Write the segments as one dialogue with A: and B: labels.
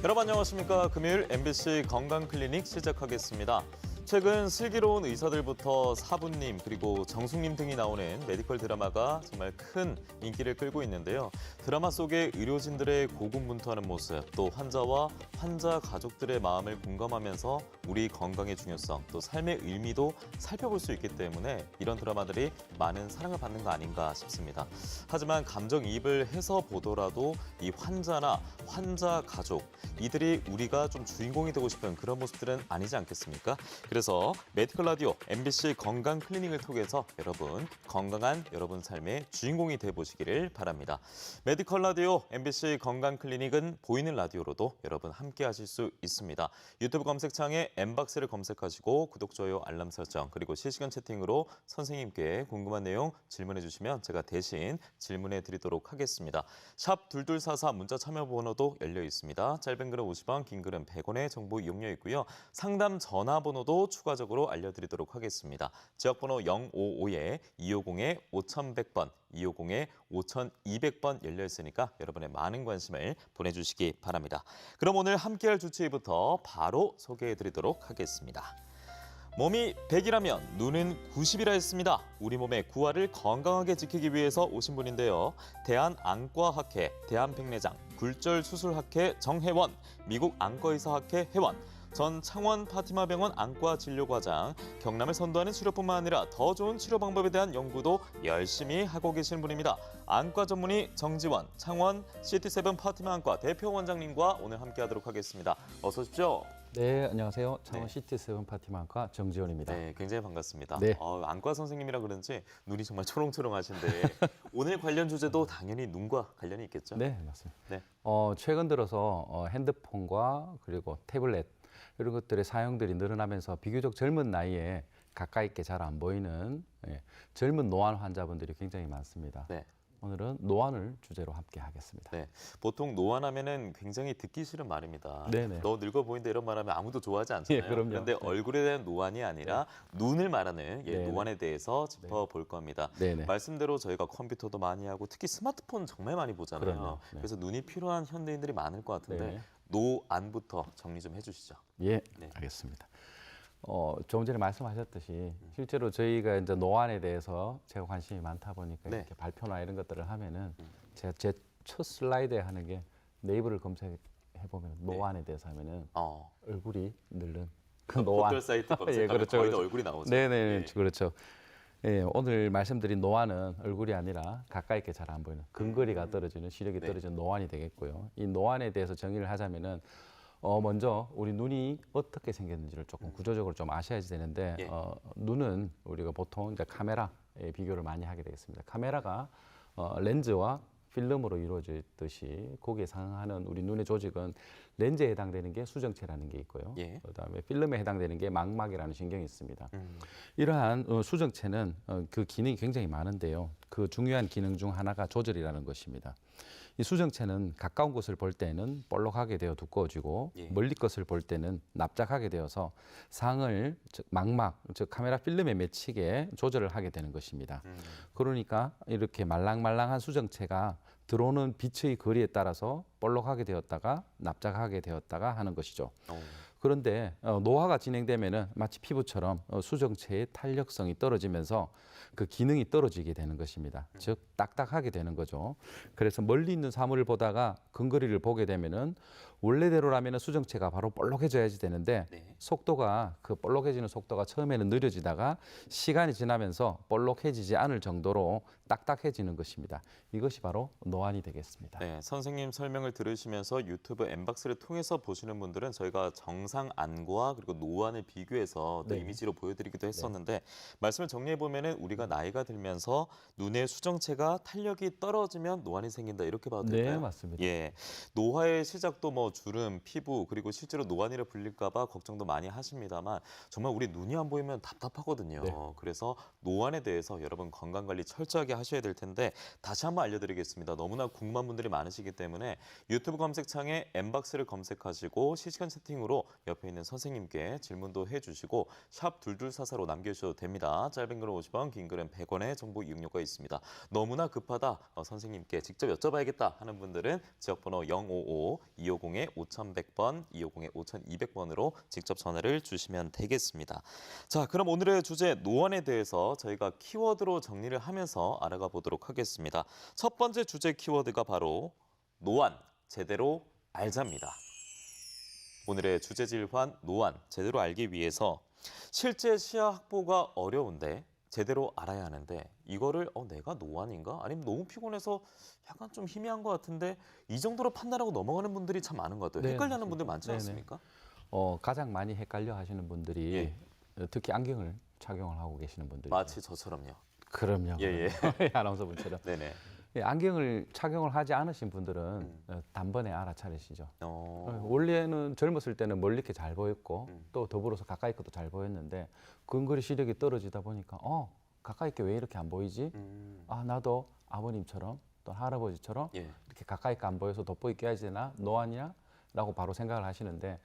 A: 여러분 안녕하십니까. 금요일 MBC 건강클리닉 시작하겠습니다. 최근 슬기로운 의사들부터 사부님 그리고 정숙님 등이 나오는 메디컬 드라마가 정말 큰 인기를 끌고 있는데요. 드라마 속의 의료진들의 고군분투하는 모습, 또 환자와 환자 가족들의 마음을 공감하면서 우리 건강의 중요성, 또 삶의 의미도 살펴볼 수 있기 때문에 이런 드라마들이 많은 사랑을 받는 거 아닌가 싶습니다. 하지만 감정이입을 해서 보더라도 이 환자나 환자 가족, 이들이 우리가 좀 주인공이 되고 싶은 그런 모습들은 아니지 않겠습니까? 그래서 메디컬 라디오 MBC 건강 클리닉을 통해서 여러분 건강한 여러분 삶의 주인공이 돼보시기를 바랍니다. 메디컬 라디오 MBC 건강 클리닉은 보이는 라디오로도 여러분 함께 하실 수 있습니다. 유튜브 검색창에 M박스를 검색하시고 구독, 좋아요, 알람 설정 그리고 실시간 채팅으로 선생님께 궁금한 내용 질문해 주시면 제가 대신 질문해 드리도록 하겠습니다. 샵 2244 문자 참여 번호도 열려 있습니다. 짧은 글은 50원, 긴 글은 100원의 정보 이용료 있고요. 상담 전화번호도 추가적으로 알려드리도록 하겠습니다. 지역번호 055-250-5100번, 250-5200번 열려 있으니까 여러분의 많은 관심을 보내주시기 바랍니다. 그럼 오늘 함께할 주치의부터 바로 소개해드리도록 하겠습니다. 몸이 100이라면 눈은 90이라 했습니다. 우리 몸의 구화를 건강하게 지키기 위해서 오신 분인데요. 대한안과학회, 대한백내장, 굴절수술학회 정혜원, 미국 안과의사학회 회원, 전 창원 파티마병원 안과진료과장, 경남을 선도하는 치료뿐만 아니라 더 좋은 치료 방법에 대한 연구도 열심히 하고 계신 분입니다. 안과 전문의 정지원, 창원 CT7 파티마 안과 대표 원장님과 오늘 함께하도록 하겠습니다. 어서 오십시오.
B: 네, 안녕하세요. 창원 CT7 파티마 안과 정지원입니다.
A: 네, 굉장히 반갑습니다.
B: 네.
A: 안과 선생님이라 그런지 눈이 정말 초롱초롱하신데 오늘 관련 주제도 당연히 눈과 관련이 있겠죠?
B: 네, 맞습니다.
A: 네.
B: 최근 들어서 핸드폰과 그리고 태블릿 이런 것들의 사용들이 늘어나면서 비교적 젊은 나이에 가까이 있게 잘 안 보이는 젊은 노안 환자분들이 굉장히 많습니다.
A: 네.
B: 오늘은 노안을 주제로 함께 하겠습니다.
A: 네, 보통 노안하면은 굉장히 듣기 싫은 말입니다.
B: 네네.
A: 너 늙어 보이는데 이런 말하면 아무도 좋아하지 않잖아요.
B: 예, 그럼요.
A: 그런데
B: 네.
A: 얼굴에 대한 노안이 아니라 눈을 말하는
B: 네네.
A: 노안에 대해서 짚어볼 겁니다.
B: 네네.
A: 말씀대로 저희가 컴퓨터도 많이 하고 특히 스마트폰 정말 많이 보잖아요.
B: 그럼요. 네.
A: 그래서 눈이 필요한 현대인들이 많을 것 같은데
B: 네네.
A: 노안부터 정리 좀 해주시죠.
B: 예,
A: 네.
B: 알겠습니다. 조금 전에 말씀하셨듯이 실제로 저희가 이제 노안에 대해서 제가 관심이 많다 보니까
A: 네.
B: 이렇게 발표나 이런 것들을 하면은 제가 제 첫 슬라이드에 하는 게 네이버를 검색해 보면 노안에 대해서 하면은 얼굴이 늘는 그 노안.
A: 포털 사이트 검색하면
B: 예, 그렇죠,
A: 거의 다
B: 그렇죠.
A: 얼굴이 나오죠.
B: 네네, 그렇죠. 예, 오늘 말씀드린 노안은 얼굴이 아니라 가까이 있게 잘 안 보이는 근거리가 떨어지는 시력이
A: 네.
B: 떨어지는 노안이 되겠고요. 이 노안에 대해서 정의를 하자면은 먼저 우리 눈이 어떻게 생겼는지를 조금 구조적으로 좀 아셔야 되는데
A: 예.
B: 눈은 우리가 보통 이제 카메라에 비교를 많이 하게 되겠습니다. 카메라가 렌즈와 필름으로 이루어져 있듯이 거기에 상응하는 우리 눈의 조직은 렌즈에 해당되는 게 수정체라는 게 있고요.
A: 예.
B: 그다음에 필름에 해당되는 게 망막이라는 신경이 있습니다. 이러한 수정체는 그 기능이 굉장히 많은데요. 그 중요한 기능 중 하나가 조절이라는 것입니다. 이 수정체는 가까운 곳을 볼 때는 볼록하게 되어 두꺼워지고
A: 예.
B: 멀리 것을 볼 때는 납작하게 되어서 상을 즉 망막, 즉 카메라 필름에 맺히게 조절을 하게 되는 것입니다. 그러니까 이렇게 말랑말랑한 수정체가 들어오는 빛의 거리에 따라서 볼록하게 되었다가 납작하게 되었다가 하는 것이죠. 그런데 노화가 진행되면은 마치 피부처럼 수정체의 탄력성이 떨어지면서 그 기능이 떨어지게 되는 것입니다. 즉 딱딱하게 되는 거죠. 그래서 멀리 있는 사물을 보다가 근거리를 보게 되면은 원래대로라면은 수정체가 바로 볼록해져야지 되는데
A: 네.
B: 속도가 그 볼록해지는 속도가 처음에는 느려지다가 시간이 지나면서 볼록해지지 않을 정도로 딱딱해지는 것입니다. 이것이 바로 노안이 되겠습니다.
A: 네, 선생님 설명을 들으시면서 유튜브 M박스를 통해서 보시는 분들은 저희가 정상 안과 그리고 노안을 비교해서 또
B: 네.
A: 이미지로 보여드리기도 했었는데 말씀을 정리해보면 우리가 나이가 들면서 눈의 수정체가 탄력이 떨어지면 노안이 생긴다 이렇게 봐도 될까요?
B: 네, 맞습니다.
A: 예, 노화의 시작도 뭐 주름, 피부 그리고 실제로 노안이라 불릴까 봐 걱정도 많이 하십니다만 정말 우리 눈이 안 보이면 답답하거든요.
B: 네.
A: 그래서 노안에 대해서 여러분 건강관리 철저하게 하셔야 될 텐데 다시 한번 알려드리겠습니다. 너무나 궁금한 분들이 많으시기 때문에 유튜브 검색창에 M박스를 검색하시고 실시간 채팅으로 옆에 있는 선생님께 질문도 해주시고 샵 2244로 남겨주셔도 됩니다. 짧은 글은 50원, 긴 글은 100원의 정보 이용료가 있습니다. 너무나 급하다 선생님께 직접 여쭤봐야겠다 하는 분들은 지역번호 055-250 250-5100번, 250-5200번으로 직접 전화를 주시면 되겠습니다. 자, 그럼 오늘의 주제 노안에 대해서 저희가 키워드로 정리를 하면서 알아가 보도록 하겠습니다. 첫 번째 주제 키워드가 바로 노안, 제대로 알자입니다. 오늘의 주제질환 노안, 제대로 알기 위해서 실제 시야 확보가 어려운데 제대로 알아야 하는데 이거를 내가 노안인가? 아니면 너무 피곤해서 약간 좀 희미한 것 같은데 이 정도로 판단하고 넘어가는 분들이 참 많은 것 같아요.
B: 네,
A: 헷갈려하는
B: 맞습니다.
A: 분들 많지
B: 네네.
A: 않습니까?
B: 가장 많이 헷갈려 하시는 분들이
A: 예.
B: 특히 안경을 착용을 하고 계시는 분들이
A: 마치 저처럼요.
B: 그럼요.
A: 예,
B: 그럼요. 아나운서분처럼.
A: 네네.
B: 예, 안경을 착용을 하지 않으신 분들은 단번에 알아차리시죠.
A: 어,
B: 원래는 젊었을 때는 멀리 이렇게 잘 보였고
A: 음.
B: 또 더불어서 가까이 것도 잘 보였는데 근거리 시력이 떨어지다 보니까 가까이 게 왜 이렇게 안 보이지? 나도 아버님처럼 또 할아버지처럼
A: 예.
B: 이렇게 가까이 거 안 보여서 돋보기 껴야지 되나? 노안이야? 라고 바로 생각을 하시는데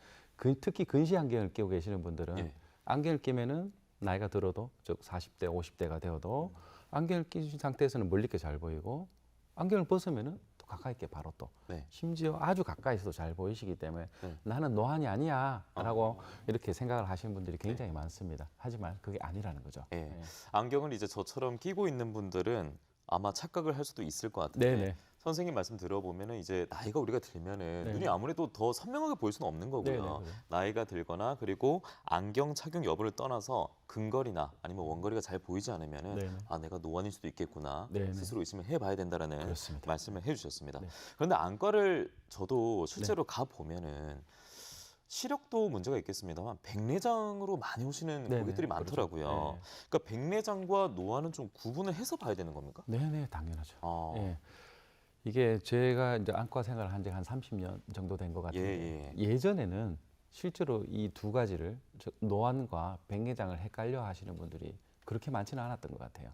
B: 특히 근시 안경을 끼고 계시는 분들은
A: 예.
B: 안경을 끼면은 나이가 들어도 즉 40대, 50대가 되어도 안경을 끼신 상태에서는 멀리 게 잘 보이고 안경을 벗으면은 또 가까이 게 바로 또
A: 네.
B: 심지어 아주 가까이서도 잘 보이시기 때문에
A: 네.
B: 나는 노안이 아니야 라고 이렇게 생각을 하시는 분들이 굉장히 많습니다. 하지만 그게 아니라는 거죠.
A: 예.
B: 네.
A: 안경을 이제 저처럼 끼고 있는 분들은 아마 착각을 할 수도 있을 것 같은데
B: 네네.
A: 선생님 말씀 들어보면은 이제 나이가 우리가 들면은
B: 네네.
A: 눈이 아무래도 더 선명하게 보일 수는 없는 거고요.
B: 네네, 그래요.
A: 나이가 들거나 그리고 안경 착용 여부를 떠나서 근거리나 아니면 원거리가 잘 보이지 않으면은
B: 네네.
A: 내가 노안일 수도 있겠구나.
B: 네네.
A: 스스로 의심을 해봐야 된다라는
B: 그렇습니다.
A: 말씀을 해주셨습니다.
B: 네.
A: 그런데 안과를 저도 실제로 가 보면은 시력도 문제가 있겠습니다만 백내장으로 많이 오시는
B: 네네,
A: 고객들이
B: 그렇죠.
A: 많더라고요.
B: 네.
A: 그러니까 백내장과 노안은 좀 구분을 해서 봐야 되는 겁니까?
B: 네네, 당연하죠.
A: 아,
B: 예. 이게 제가 이제 안과 생활을 한 지 한 30년 정도 된 것 같은데 예전에는 실제로 이 두 가지를 즉 노안과 백내장을 헷갈려 하시는 분들이 그렇게 많지는 않았던 것 같아요.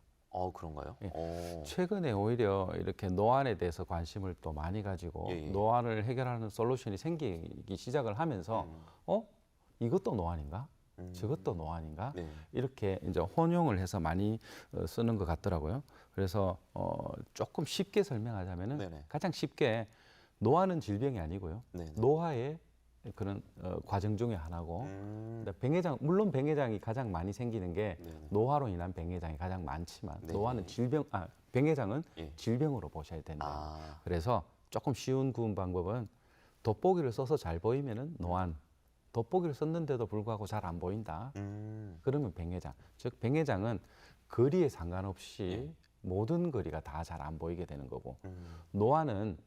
A: 그런가요?
B: 예.
A: 어.
B: 최근에 오히려 이렇게 노안에 대해서 관심을 또 많이 가지고
A: 예, 예.
B: 노안을 해결하는 솔루션이 생기기 시작을 하면서 이것도 노안인가? 저것도 노안인가?
A: 네.
B: 이렇게 이제 혼용을 해서 많이 쓰는 것 같더라고요. 그래서 조금 쉽게 설명하자면은
A: 네네.
B: 가장 쉽게 노안은 질병이 아니고요.
A: 네네.
B: 노화의 그런 과정 중에 하나고 근데 백내장 물론 백내장이 가장 많이 생기는 게
A: 네네.
B: 노화로 인한 백내장이 가장 많지만
A: 네네.
B: 노화는 백내장은
A: 예.
B: 질병으로 보셔야 된다.
A: 아,
B: 그래서 조금 쉬운 구분 방법은 돋보기를 써서 잘 보이면은 노안, 돋보기를 썼는데도 불구하고 잘 안 보인다. 그러면 백내장. 즉 백내장은 거리에 상관없이
A: 예.
B: 모든 거리가 다 잘 안 보이게 되는 거고
A: 음,
B: 노안은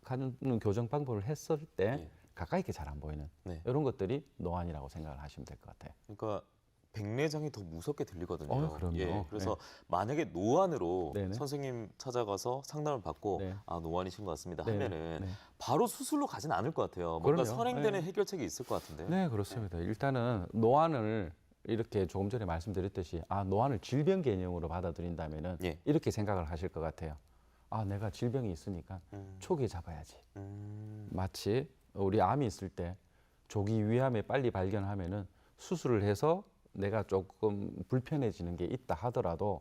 B: 하는 교정 방법을 했을 때
A: 예.
B: 가까이 있게 잘 안 보이는
A: 네.
B: 이런 것들이 노안이라고 생각을 하시면 될 것 같아요.
A: 그러니까 백내장이 더 무섭게 들리거든요.
B: 그럼요.
A: 예, 그래서 만약에 노안으로
B: 네네.
A: 선생님 찾아가서 상담을 받고
B: 네.
A: 노안이신 것 같습니다
B: 네네.
A: 하면은
B: 네.
A: 바로 수술로 가진 않을 것 같아요. 뭔가
B: 그럼요.
A: 선행되는
B: 네.
A: 해결책이 있을 것 같은데요.
B: 네, 그렇습니다. 일단은 노안을 이렇게 조금 전에 말씀드렸듯이 노안을 질병 개념으로 받아들인다면은
A: 예.
B: 이렇게 생각을 하실 것 같아요. 내가 질병이 있으니까 초기에 잡아야지. 마치 우리 암이 있을 때 조기 위암에 빨리 발견하면은 수술을 해서 내가 조금 불편해지는 게 있다 하더라도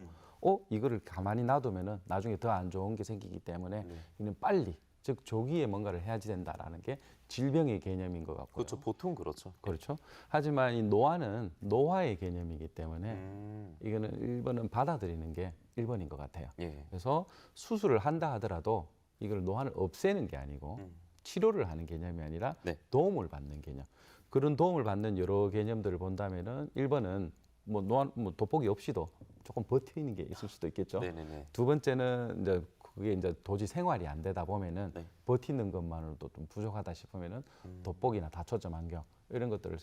B: 이거를 가만히 놔두면은 나중에 더 안 좋은 게 생기기 때문에 이는 빨리 즉 조기에 뭔가를 해야지 된다라는 게 질병의 개념인 것 같고요.
A: 그렇죠. 보통 그렇죠.
B: 그렇죠. 하지만 이 노화는 노화의 개념이기 때문에 이거는 1번은 받아들이는 게 1번인 것 같아요.
A: 예.
B: 그래서 수술을 한다 하더라도 이걸 노안을 없애는 게 아니고 치료를 하는 개념이 아니라
A: 네.
B: 도움을 받는 개념. 그런 도움을 받는 여러 개념들을 본다면은 1번은 뭐 노안 돋보기 없이도 조금 버티는 게 있을 수도 있겠죠.
A: 네네네.
B: 두 번째는 이제 그게 이제 도저히 생활이 안 되다 보면은
A: 네.
B: 버티는 것만으로도 좀 부족하다 싶으면은 돋보기나 다초점 안경 이런 것들을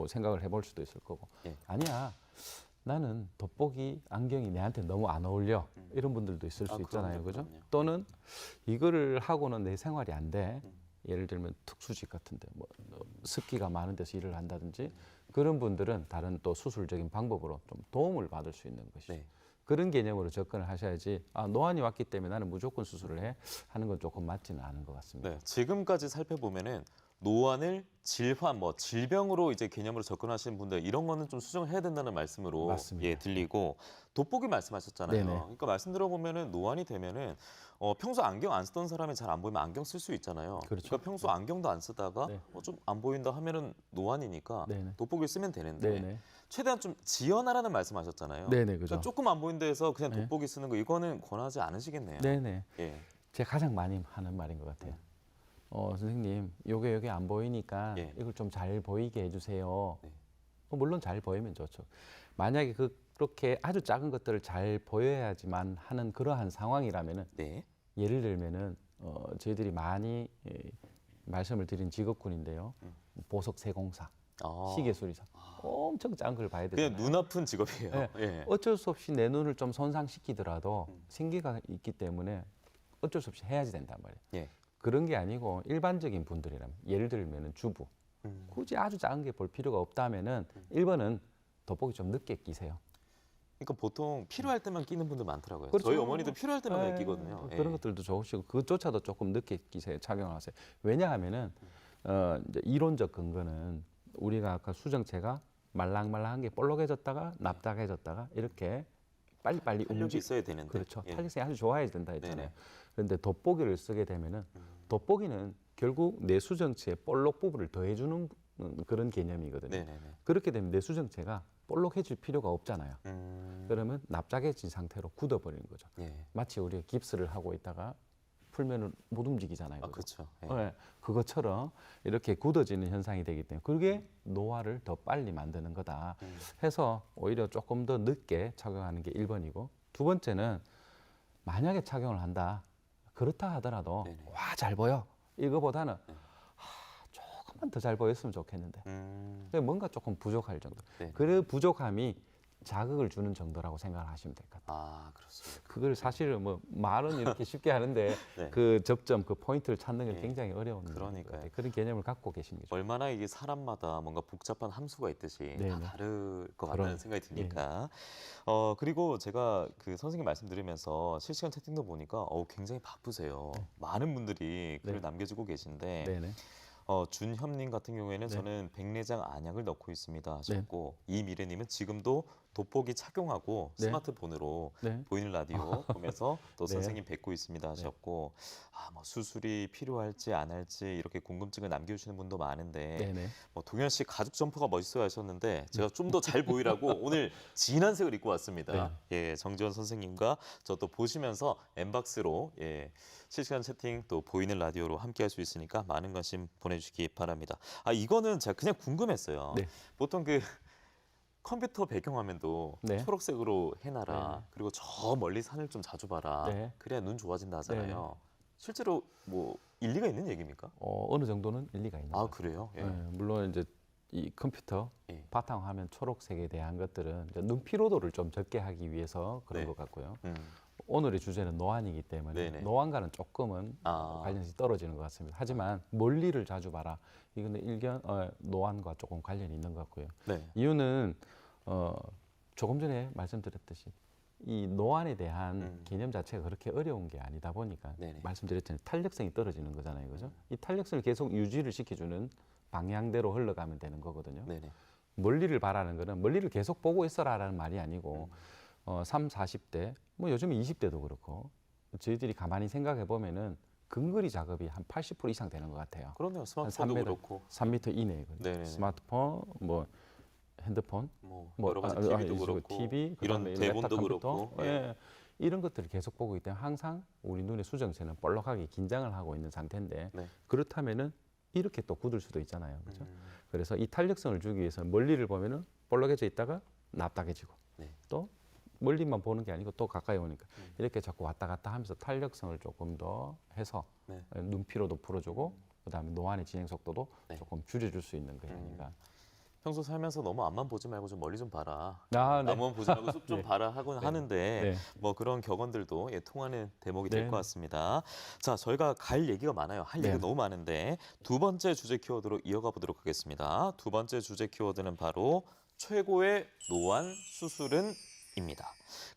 B: 생각을 해볼 수도 있을 거고
A: 예.
B: 아니야 나는 돋보기 안경이 내한테 너무 안 어울려 이런 분들도 있을 수 있잖아요,
A: 그럼요,
B: 그죠?
A: 그럼요.
B: 또는 이거를 하고는 내 생활이 안 돼. 예를 들면 특수직 같은데 뭐 습기가 많은 데서 일을 한다든지 그런 분들은 다른 또 수술적인 방법으로 좀 도움을 받을 수 있는 것이죠.
A: 네.
B: 그런 개념으로 접근을 하셔야지 노안이 왔기 때문에 나는 무조건 수술을 해 하는 건 조금 맞지는 않은 것 같습니다.
A: 네. 지금까지 살펴보면은 노안을 질환, 뭐 질병으로 이제 개념으로 접근하시는 분들 이런 거는 좀 수정을 해야 된다는 말씀으로
B: 맞습니다.
A: 예, 들리고 돋보기 말씀하셨잖아요.
B: 네네.
A: 그러니까 말씀 들어보면은 노안이 되면은 평소 안경 안 쓰던 사람이 잘 안 보이면 안경 쓸 수 있잖아요.
B: 그렇죠.
A: 그러니까 평소 안경도 안 쓰다가
B: 네.
A: 좀 안 보인다 하면은 노안이니까
B: 네네.
A: 돋보기를 쓰면 되는데
B: 네네.
A: 최대한 좀 지연하라는 말씀하셨잖아요.
B: 네네, 그죠.
A: 그러니까 조금 안 보인다 해서 그냥
B: 네.
A: 돋보기 쓰는 거 이거는 권하지 않으시겠네요.
B: 네네.
A: 예.
B: 제가 가장 많이 하는 말인 것 같아요. 선생님, 요게 안 보이니까
A: 예.
B: 이걸 좀 잘 보이게 해주세요.
A: 네.
B: 물론 잘 보이면 좋죠. 만약에 그렇게 아주 작은 것들을 잘 보여야지만 하는 그러한 상황이라면은
A: 네.
B: 예를 들면은 저희들이 많이 말씀을 드린 직업군인데요. 보석 세공사,
A: 아.
B: 시계수리사 엄청 작은 걸 봐야
A: 그냥
B: 되잖아요.
A: 눈 아픈 직업이에요.
B: 네.
A: 예.
B: 어쩔 수 없이 내 눈을 좀 손상시키더라도 생계가 있기 때문에 어쩔 수 없이 해야지 된단 말이에요.
A: 예.
B: 그런 게 아니고 일반적인 분들이라면 예를 들면 주부 굳이 아주 작은 게 볼 필요가 없다면은 1번은 돋보기 좀 늦게 끼세요.
A: 그러니까 보통 필요할 때만 끼는 분들 많더라고요.
B: 그렇죠.
A: 저희 어머니도 필요할 때만
B: 네,
A: 끼거든요.
B: 그런 것들도 좋으시고 그조차도 조금 늦게 끼세요. 착용하세요. 왜냐하면은 이제 이론적 근거는 우리가 아까 수정체가 말랑말랑한 게 볼록해졌다가 납작해졌다가 이렇게 빨리빨리
A: 탄력이 있어야 되는데.
B: 그렇죠.
A: 예.
B: 탄력성이 아주 좋아야 된다 했잖아요.
A: 네네.
B: 그런데 돋보기를 쓰게 되면은 돋보기는 결국 내 수정체에 볼록 부분을 더해주는 그런 개념이거든요.
A: 네네네.
B: 그렇게 되면 내 수정체가 볼록해질 필요가 없잖아요. 그러면 납작해진 상태로 굳어버리는 거죠.
A: 예.
B: 마치 우리가 깁스를 하고 있다가 풀면은 못 움직이잖아요.
A: 아,
B: 그죠?
A: 그렇죠. 예.
B: 네, 그것처럼 이렇게 굳어지는 현상이 되기 때문에 그게 노화를 더 빨리 만드는 거다 해서 오히려 조금 더 늦게 착용하는 게 1번이고 두 번째는 만약에 착용을 한다. 그렇다 하더라도
A: 네네.
B: 와, 잘 보여. 이거보다는 조금만 더 잘 보였으면 좋겠는데 뭔가 조금 부족할 정도.
A: 네.
B: 그 부족함이 자극을 주는 정도라고 생각을 하시면 될 것 같아요.
A: 아, 그렇습니다.
B: 그걸 사실은 뭐 말은 이렇게 쉽게 하는데
A: 네.
B: 그 접점, 그 포인트를 찾는 게
A: 예.
B: 굉장히 어려운
A: 그러니까요.
B: 것 같아요. 그런 개념을 갖고 계시는 게 좋아요.
A: 얼마나 이게 사람마다 뭔가 복잡한 함수가 있듯이 다
B: 네네.
A: 다를 것
B: 그럼,
A: 같다는 생각이 드니까. 그리고 제가 그 선생님 말씀 들으면서 실시간 채팅도 보니까 굉장히 바쁘세요. 많은 분들이 글을
B: 네.
A: 남겨주고 계신데
B: 네네.
A: 준협님 같은 경우에는
B: 네.
A: 저는 백내장 안약을 넣고 있습니다 하셨고 이미래님은 지금도 돋보기 착용하고
B: 네.
A: 스마트폰으로
B: 네.
A: 보이는 라디오 보면서 또
B: 네.
A: 선생님 뵙고 있습니다 하셨고 뭐 수술이 필요할지 안 할지 이렇게 궁금증을 남겨주시는 분도 많은데
B: 네네.
A: 동현 씨 가죽 점퍼가 멋있어요 하셨는데 제가 좀 더 잘 보이라고 오늘 진한 색을 입고 왔습니다. 예, 정지원 선생님과 저 또 보시면서 엠박스로 실시간 채팅 또 보이는 라디오로 함께할 수 있으니까 많은 관심 보내주시기 바랍니다. 이거는 제가 그냥 궁금했어요.
B: 네.
A: 보통 그 컴퓨터 배경화면도
B: 네.
A: 초록색으로 해놔라.
B: 네.
A: 그리고 저 멀리 산을 좀 자주 봐라.
B: 네.
A: 그래야 눈 좋아진다 하잖아요. 실제로 뭐 일리가 있는 얘기입니까?
B: 어느 정도는 일리가 있는 것 같아요.
A: 그래요? 예.
B: 네, 물론 이제 이 컴퓨터
A: 예.
B: 바탕화면 초록색에 대한 것들은 이제 눈 피로도를 좀 적게 하기 위해서 그런
A: 네.
B: 것 같고요.
A: 음.
B: 오늘의 주제는 노안이기 때문에
A: 네네.
B: 노안과는 조금은 관련이 떨어지는 것 같습니다. 하지만 멀리를 자주 봐라. 이거는 노안과 조금 관련이 있는 것 같고요.
A: 네.
B: 이유는 조금 전에 말씀드렸듯이 이 노안에 대한 개념 자체가 그렇게 어려운 게 아니다 보니까
A: 네네.
B: 말씀드렸잖아요. 탄력성이 떨어지는 거잖아요. 그죠? 이 탄력성을 계속 유지를 시켜주는 방향대로 흘러가면 되는 거거든요.
A: 네네.
B: 멀리를 바라는 거는 멀리를 계속 보고 있어라라는 말이 아니고 3, 40대, 뭐 요즘 20대도 그렇고 저희들이 가만히 생각해 보면은 근거리 작업이 한 80% 이상 되는 것 같아요.
A: 그러네요.
B: 한
A: 스마트폰도
B: 3m,
A: 그렇고
B: 3m 이내에
A: 네네.
B: 스마트폰, 뭐 핸드폰,
A: 뭐
B: 뭐
A: 여러 가지 TV도 그렇고
B: TV,
A: 이런
B: 그다음에
A: 대본도
B: 랩탑
A: 그렇고
B: 컴퓨터, 이런 것들을 계속 보고 있기 때문에 항상 우리 눈의 수정체는 볼록하게 긴장을 하고 있는 상태인데
A: 네.
B: 그렇다면은 이렇게 또 굳을 수도 있잖아요. 그렇죠? 그래서 이 탄력성을 주기 위해서 멀리를 보면은 볼록해져 있다가 납작해지고
A: 네.
B: 또 멀리만 보는 게 아니고 또 가까이 오니까 이렇게 자꾸 왔다 갔다 하면서 탄력성을 조금 더 해서
A: 네.
B: 눈 피로도 풀어주고 그다음에 노안의 진행 속도도
A: 네.
B: 조금 줄여줄 수 있는 게 아닌가.
A: 평소 살면서 너무 앞만 보지 말고 좀 멀리 좀 봐라.
B: 네.
A: 나무만 보지 말고 숲 좀 봐라 하곤 하는데
B: 네.
A: 뭐 그런 격언들도 통하는 대목이 될
B: 네.
A: 것 같습니다. 자, 저희가 갈 얘기가 많아요. 할
B: 네.
A: 얘기가 너무 많은데 두 번째 주제 키워드로 이어가 보도록 하겠습니다. 두 번째 주제 키워드는 바로 최고의 노안 수술은입니다.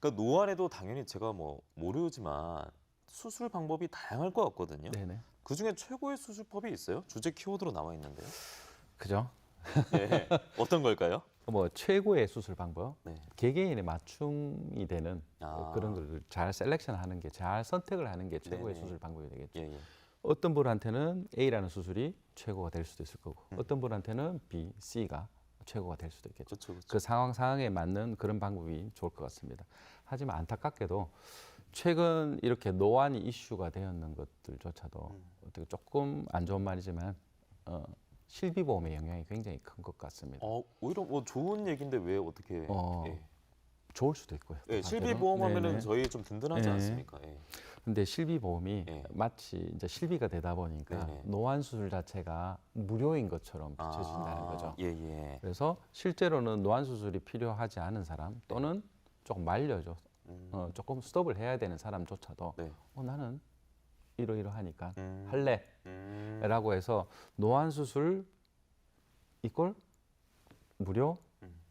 A: 그러니까 노안에도 당연히 제가 뭐 모르지만 수술 방법이 다양할 것 같거든요.
B: 네네.
A: 그 중에 최고의 수술법이 있어요? 주제 키워드로 나와 있는데요.
B: 그죠?
A: 예. 어떤 걸까요?
B: 뭐 최고의 수술 방법,
A: 네.
B: 개개인의 맞춤이 되는
A: 아.
B: 그런 걸 잘 셀렉션하는 게, 잘 선택을 하는 게 최고의
A: 네네.
B: 수술 방법이 되겠죠.
A: 예, 예.
B: 어떤 분한테는 A라는 수술이 최고가 될 수도 있을 거고,
A: 음.
B: 어떤 분한테는 B, C가 최고가 될 수도 있겠죠.
A: 그렇죠, 그렇죠.
B: 그 상황에 맞는 그런 방법이 좋을 것 같습니다. 하지만 안타깝게도 최근 이렇게 노안이 이슈가 되었는 것들조차도 어떻게 조금 안 좋은 말이지만 실비보험의 영향이 굉장히 큰 것 같습니다.
A: 오히려 뭐 좋은 얘기인데 왜 어떻게? 예.
B: 좋을 수도 있고요. 또
A: 예,
B: 반대로.
A: 실비보험하면은
B: 네네.
A: 저희 좀 든든하지
B: 네.
A: 않습니까? 예.
B: 근데 실비보험이
A: 예.
B: 마치 이제 실비가 되다 보니까
A: 네네.
B: 노안 수술 자체가 무료인 것처럼 비춰진다는 거죠.
A: 예, 예.
B: 그래서 실제로는 노안 수술이 필요하지 않은 사람 또는 조금 말려줘 조금 스톱을 해야 되는 사람조차도
A: 네.
B: 나는 이러이러하니까
A: 음.
B: 할래라고 해서 노안 수술 이꼴 무료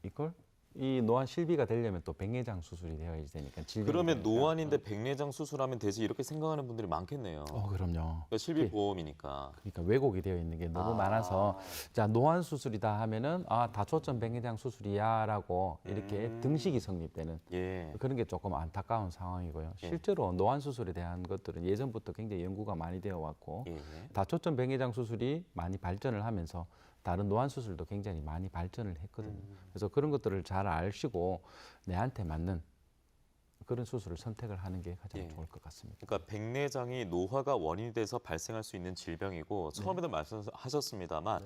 B: 이꼴 이 노안 실비가 되려면 또 백내장 수술이 되어야 되니까 질병이
A: 그러면
B: 되니까.
A: 노안인데 백내장 수술하면 되지 이렇게 생각하는 분들이 많겠네요.
B: 그럼요.
A: 그러니까 실비보험이니까.
B: 그러니까 왜곡이 되어 있는 게 너무 많아서 자 노안 수술이다 하면은 다초점 백내장 수술이야라고 이렇게 등식이 성립되는
A: 예.
B: 그런 게 조금 안타까운 상황이고요.
A: 예.
B: 실제로 노안 수술에 대한 것들은 예전부터 굉장히 연구가 많이 되어 왔고
A: 예.
B: 다초점 백내장 수술이 많이 발전을 하면서 다른 노안 수술도 굉장히 많이 발전을 했거든요. 그래서 그런 것들을 잘 아시고 내한테 맞는 그런 수술을 선택을 하는 게 가장
A: 예.
B: 좋을 것 같습니다.
A: 그러니까 백내장이 노화가 원인이 돼서 발생할 수 있는 질병이고 처음에도 말씀하셨습니다만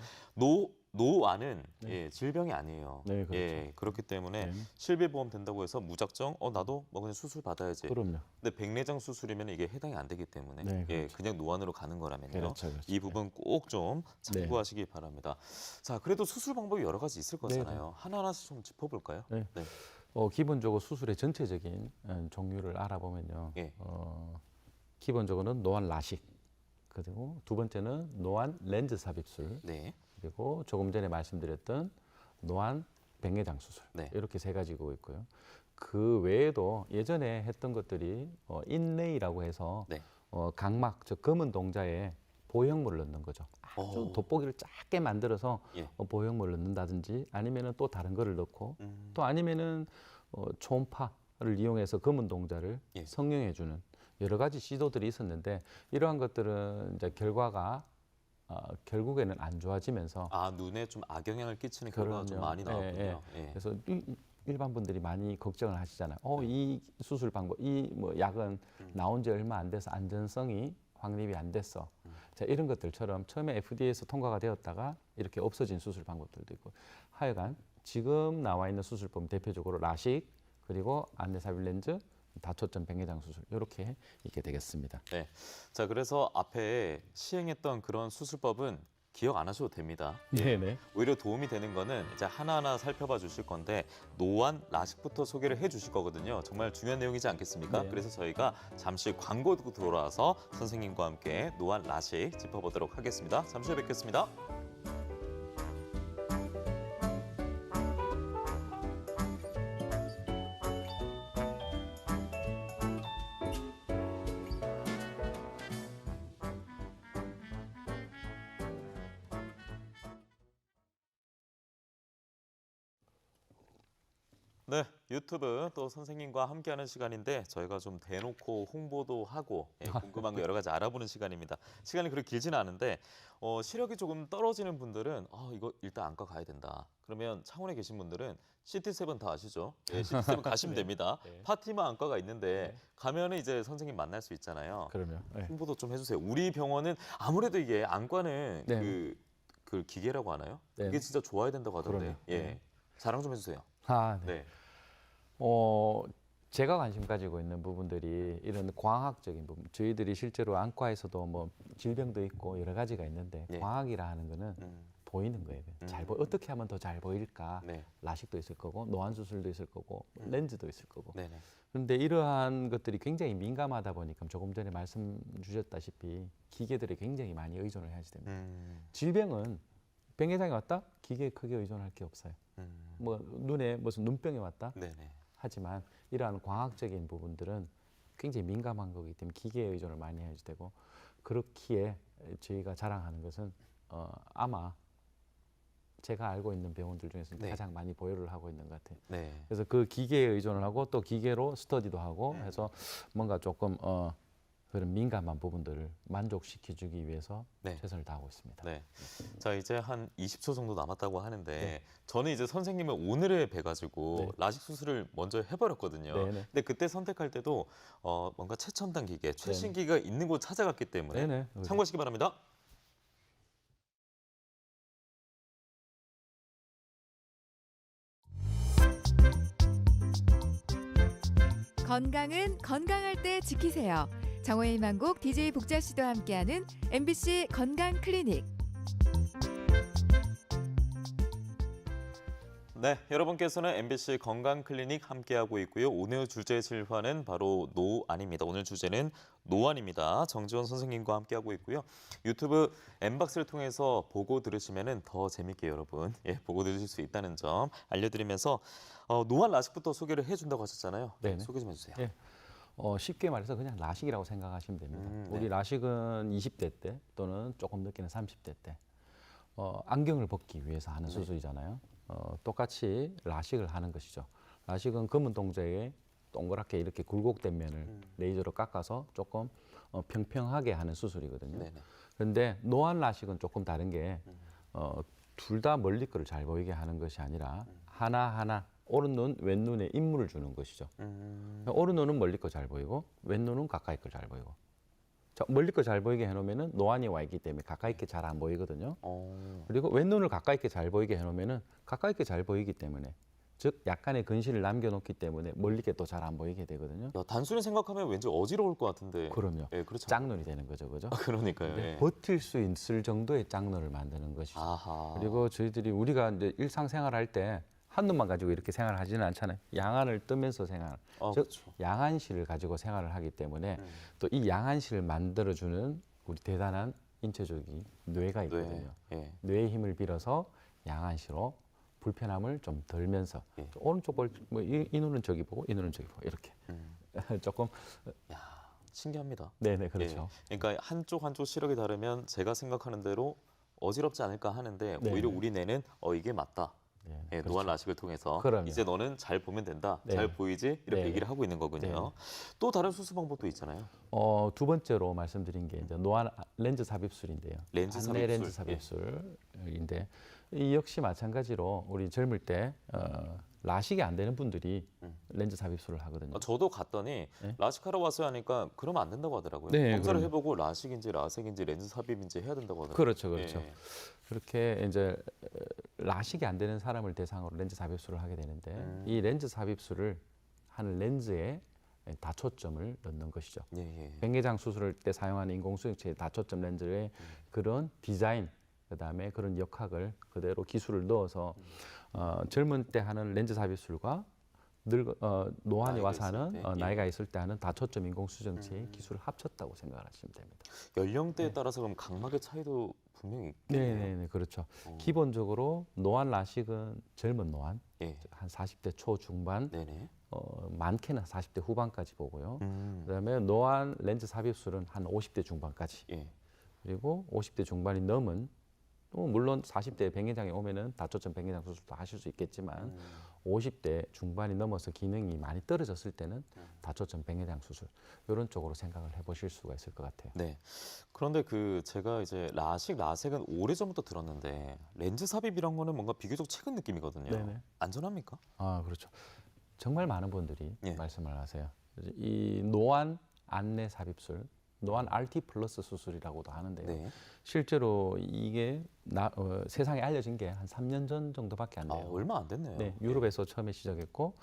A: 노안은 예, 질병이 아니에요.
B: 네, 그렇죠.
A: 예, 그렇기 때문에
B: 네.
A: 실비보험 된다고 해서 무작정 나도 뭐 그냥 수술 받아야지.
B: 그럼요.
A: 근데 백내장 수술이면 이게 해당이 안 되기 때문에
B: 네,
A: 예,
B: 그렇죠.
A: 그냥 노안으로 가는 거라면요.
B: 그렇죠, 그렇죠.
A: 이 부분 꼭 좀 참고하시기 바랍니다. 자, 그래도 수술 방법이 여러 가지 있을 거잖아요. 하나하나씩 좀 짚어볼까요?
B: 네.
A: 네.
B: 기본적으로 수술의 전체적인 종류를 알아보면요.
A: 예.
B: 기본적으로는 노안 라식, 그리고 두 번째는 노안 렌즈 삽입술,
A: 네.
B: 그리고 조금 전에 말씀드렸던 노안 백내장 수술
A: 네.
B: 이렇게 세 가지고 있고요. 그 외에도 예전에 했던 것들이 인레이라고 해서
A: 네.
B: 각막, 저 검은 동자에 보형물을 넣는 거죠. 아주 돋보기를 작게 만들어서
A: 예.
B: 보형물을 넣는다든지 아니면은 또 다른 거를 넣고 또 아니면은 초음파를 이용해서 검은 동자를
A: 예.
B: 성형해주는 여러 가지 시도들이 있었는데 이러한 것들은 이제 결과가 결국에는 안 좋아지면서
A: 눈에 좀 악영향을 끼치는 결과가 좀
B: 그럼요.
A: 많이 나왔군요. 예.
B: 그래서 일반 분들이 많이 걱정을 하시잖아요. 이 수술 방법, 이 뭐 약은 나온 지 얼마 안 돼서 안전성이 확립이 안 됐어. 자, 이런 것들처럼 처음에 FDA에서 통과가 되었다가 이렇게 없어진 수술 방법들도 있고 하여간 지금 나와 있는 수술법 대표적으로 라식 그리고 안내삽입 렌즈 다초점 백내장 수술 이렇게 있게 되겠습니다.
A: 네. 자, 그래서 앞에 시행했던 그런 수술법은 기억 안 하셔도 됩니다.
B: 네네.
A: 오히려 도움이 되는 거는 이제 하나하나 살펴봐 주실 건데 노안, 라식부터 소개를 해 주실 거거든요. 정말 중요한 내용이지 않겠습니까?
B: 네.
A: 그래서 저희가 잠시 광고 듣고 돌아와서 선생님과 함께 노안, 라식 짚어보도록 하겠습니다. 잠시 후에 뵙겠습니다. 네, 유튜브 또 선생님과 함께하는 시간인데 저희가 좀 대놓고 홍보도 하고 궁금한 거 여러 가지 알아보는 시간입니다. 시간이 그렇게 길지는 않은데 시력이 조금 떨어지는 분들은 이거 일단 안과 가야 된다. 그러면 창원에 계신 분들은 CT7 다 아시죠? 예, CT7 가시면
B: 네.
A: 됩니다.
B: 네.
A: 파티마 안과가 있는데
B: 네.
A: 가면은 이제 선생님 만날 수 있잖아요.
B: 그럼요. 네.
A: 홍보도 좀 해주세요. 우리 병원은 아무래도 이게 안과는
B: 네.
A: 그 기계라고 하나요?
B: 네.
A: 이게 진짜 좋아야 된다고 하던데.
B: 그럼요.
A: 예,
B: 네.
A: 자랑 좀 해주세요.
B: 네.
A: 네.
B: 제가 관심 가지고 있는 부분들이 이런 과학적인 부분. 저희들이 실제로 안과에서도 뭐 질병도 있고 여러 가지가 있는데
A: 네.
B: 과학이라 하는 거는 보이는 거예요. 어떻게 하면 더 잘 보일까?
A: 네.
B: 라식도 있을 거고 노안 수술도 있을 거고 렌즈도 있을 거고.
A: 네네.
B: 그런데 이러한 것들이 굉장히 민감하다 보니까 조금 전에 말씀 주셨다시피 기계들에 굉장히 많이 의존을 해야지 됩니다. 질병은 백내장이 왔다? 기계에 크게 의존할 게 없어요. 뭐 눈에 무슨 눈병이 왔다?
A: 네네.
B: 하지만 이러한 과학적인 부분들은 굉장히 민감한 거기 때문에 기계에 의존을 많이 해야지 되고 그렇기에 저희가 자랑하는 것은 아마 제가 알고 있는 병원들 중에서
A: 네.
B: 가장 많이 보유를 하고 있는 것 같아요.
A: 네.
B: 그래서 그 기계에 의존을 하고 또 기계로 스터디도 하고 해서 뭔가 조금 그런 민감한 부분들을 만족시켜주기 위해서
A: 네.
B: 최선을 다하고 있습니다.
A: 네. 자, 이제 한 20초 정도 남았다고 하는데 저는 이제 선생님을 오늘에 뵈가지고
B: 네.
A: 라식 수술을 먼저 해버렸거든요.
B: 네네.
A: 근데 그때 선택할 때도 뭔가 최첨단 기계, 최신 기기가 있는 곳 찾아갔기 때문에
B: 네네.
A: 참고하시기 바랍니다.
C: 건강은 건강할 때 지키세요. 정호의 만곡 DJ 복자 씨도 함께하는 MBC 건강 클리닉.
A: 네, 여러분께서는 MBC 건강 클리닉 함께하고 있고요. 오늘 주제 질환은 바로 노안입니다. 오늘 주제는 노안입니다. 정지원 선생님과 함께하고 있고요. 유튜브 엠박스를 통해서 보고 들으시면 더 재밌게 여러분 보고 들으실 수 있다는 점 알려드리면서 노안 라식부터 소개를 해준다고 하셨잖아요.
B: 네네.
A: 소개 좀 해주세요.
B: 네. 쉽게 말해서 그냥 라식이라고 생각하시면 됩니다.
A: 네.
B: 우리 라식은 20대 때 또는 조금 늦게는 30대 때 안경을 벗기 위해서 하는 수술이잖아요. 똑같이 라식을 하는 것이죠. 라식은 검은 동자에 동그랗게 이렇게 굴곡된 면을 레이저로 깎아서 조금 평평하게 하는 수술이거든요.
A: 네네.
B: 그런데 노안 라식은 조금 다른 게 둘 다 멀리 거를 잘 보이게 하는 것이 아니라 하나하나 오른눈, 왼눈에 임무를 주는 것이죠. 오른눈은 멀리 거 잘 보이고 왼눈은 가까이 거 잘 보이고. 멀리 거 잘 보이게 해놓으면은 노안이 와 있기 때문에 가까이 게 잘 안 보이거든요. 그리고 왼눈을 가까이 게 잘 보이게 해놓으면은 가까이 게 잘 보이기 때문에 즉 약간의 근시를 남겨놓기 때문에 멀리 게 또 잘 안 보이게 되거든요.
A: 야, 단순히 생각하면 왠지 어지러울 것 같은데.
B: 그럼요.
A: 예, 그렇죠.
B: 짝눈이 되는 거죠, 그죠?
A: 그러니까요.
B: 근데
A: 예.
B: 버틸 수 있을 정도의 짝눈을 만드는 것이죠.
A: 아하.
B: 그리고 저희들이 우리가 이제 일상생활할 때 한눈만 가지고 이렇게 생활하지는 않잖아요. 양안을 뜨면서 생활, 즉
A: 그렇죠.
B: 양안실을 가지고 생활을 하기 때문에 또 이 양안실을 만들어주는 우리 대단한 인체적인 뇌가 있거든요.
A: 예.
B: 뇌의 힘을 빌어서 양안시로 불편함을 좀 덜면서
A: 예.
B: 오른쪽 이 눈은 저기 보고 이 눈은 저기 보고 이렇게 조금
A: 야, 신기합니다.
B: 네네 그렇죠.
A: 예. 그러니까 한쪽 시력이 다르면 제가 생각하는 대로 어지럽지 않을까 하는데
B: 네.
A: 오히려 우리 뇌는 이게 맞다.
B: 네,
A: 예,
B: 그렇죠.
A: 노안 라식을 통해서
B: 그럼요.
A: 이제 너는 잘 보면 된다.
B: 네.
A: 잘 보이지? 이렇게
B: 네.
A: 얘기를 하고 있는 거군요. 또 다른 수술 방법도 있잖아요.
B: 두 번째로 말씀드린 게 이제 노안 렌즈 삽입술인데요.
A: 렌즈
B: 안내
A: 삽입술.
B: 렌즈 삽입술인데 이 역시 마찬가지로 우리 젊을 때 라식이 안 되는 분들이 렌즈 삽입술을 하거든요.
A: 저도 갔더니
B: 네.
A: 라식하러 왔어요 하니까 그러면 안 된다고 하더라고요.
B: 네,
A: 검사를
B: 그럼요.
A: 해보고 라식인지 라섹인지 렌즈 삽입인지 해야 된다고 하더라고요.
B: 그렇죠, 그렇죠.
A: 예.
B: 그렇게 이제 라식이 안 되는 사람을 대상으로 렌즈 삽입술을 하게 되는데 이 렌즈 삽입술을 하는 렌즈에 다초점을 넣는 것이죠.
A: 예.
B: 백내장 수술할 때 사용하는 인공수정체 다초점 렌즈의 그런 디자인, 그다음에 그런 역학을 그대로 기술을 넣어서 젊은 때 하는 렌즈 삽입술과 노안이
A: 나이가
B: 와서 하는
A: 있을 때? 예.
B: 나이가 있을 때 하는 다초점 인공수정체의 기술을 합쳤다고 생각을 하시면 됩니다.
A: 연령대에 따라서 그럼 각막의 차이도 분명히 있겠네요.
B: 네, 그렇죠. 기본적으로 노안 라식은 젊은 노안,
A: 예.
B: 한 40대 초중반,
A: 네네.
B: 많게는 40대 후반까지 보고요.
A: 음.
B: 그다음에 노안 렌즈 삽입술은 한 50대 중반까지.
A: 예.
B: 그리고 50대 중반이 넘은 또 물론 40대 백내장에 오면은 다초점 백내장 수술도 하실 수 있겠지만 50대 중반이 넘어서 기능이 많이 떨어졌을 때는 다초점 백내장 수술 이런 쪽으로 생각을 해보실 수가 있을 것 같아요.
A: 네. 그런데 제가 이제 라식, 라섹은 오래전부터 들었는데 렌즈 삽입 이런 거는 뭔가 비교적 최근 느낌이거든요.
B: 네네.
A: 안전합니까?
B: 그렇죠. 정말 많은 분들이
A: 예.
B: 말씀을 하세요. 이 노안 안내 삽입술, 노안 RT 플러스 수술이라고도 하는데요.
A: 네.
B: 실제로 이게 세상에 알려진 게 한 3년 전 정도밖에 안 돼요.
A: 얼마 안 됐네요.
B: 네, 유럽에서 처음에 시작했고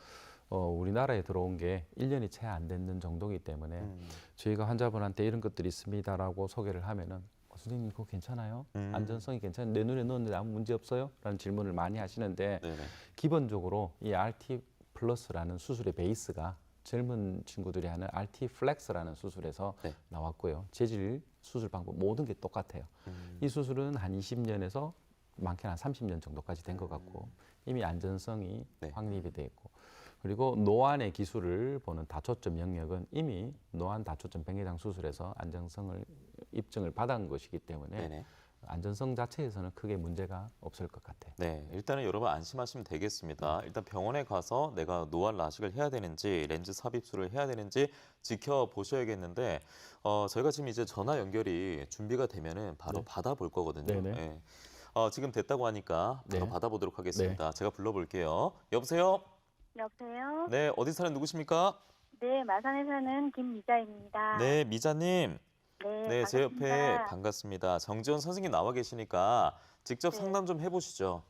B: 우리나라에 들어온 게 1년이 채 안 됐는 정도이기 때문에 저희가 환자분한테 이런 것들이 있습니다라고 소개를 하면은 선생님 이거 괜찮아요? 안전성이 괜찮아요? 내 눈에 넣었는데 아무 문제 없어요? 라는 질문을 많이 하시는데
A: 네네.
B: 기본적으로 이 RT 플러스라는 수술의 베이스가 젊은 친구들이 하는 RT 플렉스라는 수술에서
A: 네.
B: 나왔고요. 재질, 수술 방법 모든 게 똑같아요. 이 수술은 한 20년에서 많게는 한 30년 정도까지 된 것 같고 이미 안전성이
A: 네.
B: 확립이 돼 있고 그리고 노안의 기술을 보는 다초점 영역은 이미 노안 다초점 백내장 수술에서 안정성을 입증을 받은 것이기 때문에
A: 네네.
B: 안전성 자체에서는 크게 문제가 없을 것 같아요.
A: 네, 일단은 여러분 안심하시면 되겠습니다. 일단 병원에 가서 내가 노안 라식을 해야 되는지 렌즈 삽입술을 해야 되는지 지켜보셔야겠는데 저희가 지금 이제 전화 연결이 준비가 되면은 바로
B: 네.
A: 받아볼 거거든요.
B: 네네.
A: 네. 지금 됐다고 하니까 바로
B: 네.
A: 받아보도록 하겠습니다. 제가 불러볼게요. 여보세요?
D: 여보세요?
A: 네, 어디 사는 누구십니까?
D: 네, 마산에 사는 김미자입니다.
A: 네, 미자님.
D: 네,
A: 네, 제 옆에
D: 반갑습니다.
A: 반갑습니다. 정지원 선생님 나와 계시니까 직접
D: 네.
A: 상담 좀 해보시죠.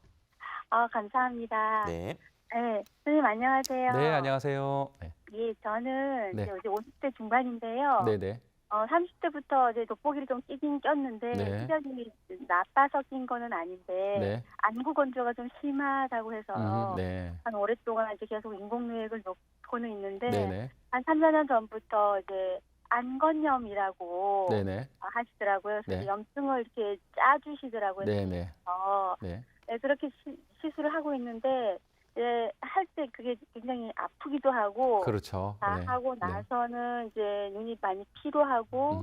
D: 감사합니다.
A: 네.
D: 네, 선생님 안녕하세요.
B: 네, 안녕하세요. 네,
D: 예, 저는
B: 네.
D: 이제 50대 중반인데요.
B: 네, 네.
D: 30대부터 이제 돋보기를 좀 끼긴 꼈는데
B: 네.
D: 시력이 나빠서 낀 거는 아닌데
B: 네.
D: 안구 건조가 좀 심하다고 해서
B: 네.
D: 한 오랫동안 이제 계속 인공누액을 놓고는 있는데
B: 네, 네.
D: 한 3, 4년 전부터 이제 안건염이라고
B: 네, 네.
D: 하시더라고요. 그래서
B: 네.
D: 염증을 이렇게 짜주시더라고요.
B: 네, 네.
D: 네.
B: 네.
D: 그렇게 시술을 하고 있는데 할 때 그게 굉장히 아프기도 하고
B: 그렇죠.
D: 다
B: 네.
D: 하고
B: 네.
D: 나서는 이제 눈이 많이 피로하고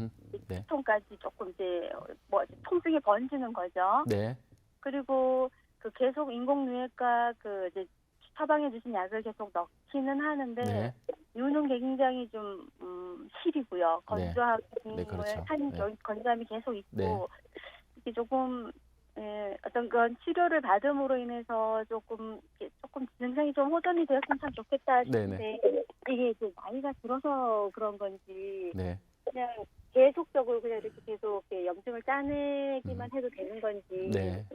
B: 네.
D: 통까지 조금 이제 뭐 통증이 번지는 거죠.
B: 네.
D: 그리고 그 계속 인공누액과 그 이제 처방해 주신 약을 계속 넣기는 하는데
B: 네.
D: 눈은 굉장히 좀 시리고요. 건조하고
B: 네, 그렇죠. 네.
D: 건조함이 계속 있고
B: 네.
D: 이게 조금 어떤 그런 치료를 받음으로 인해서 조금 증상이 좀 호전이 되었으면 참 좋겠다 싶은데 이게 이제 나이가 들어서 그런 건지
B: 네.
D: 그냥 계속적으로 그냥 이렇게 계속 이렇게 염증을 짜내기만 해도 되는 건지
B: 네.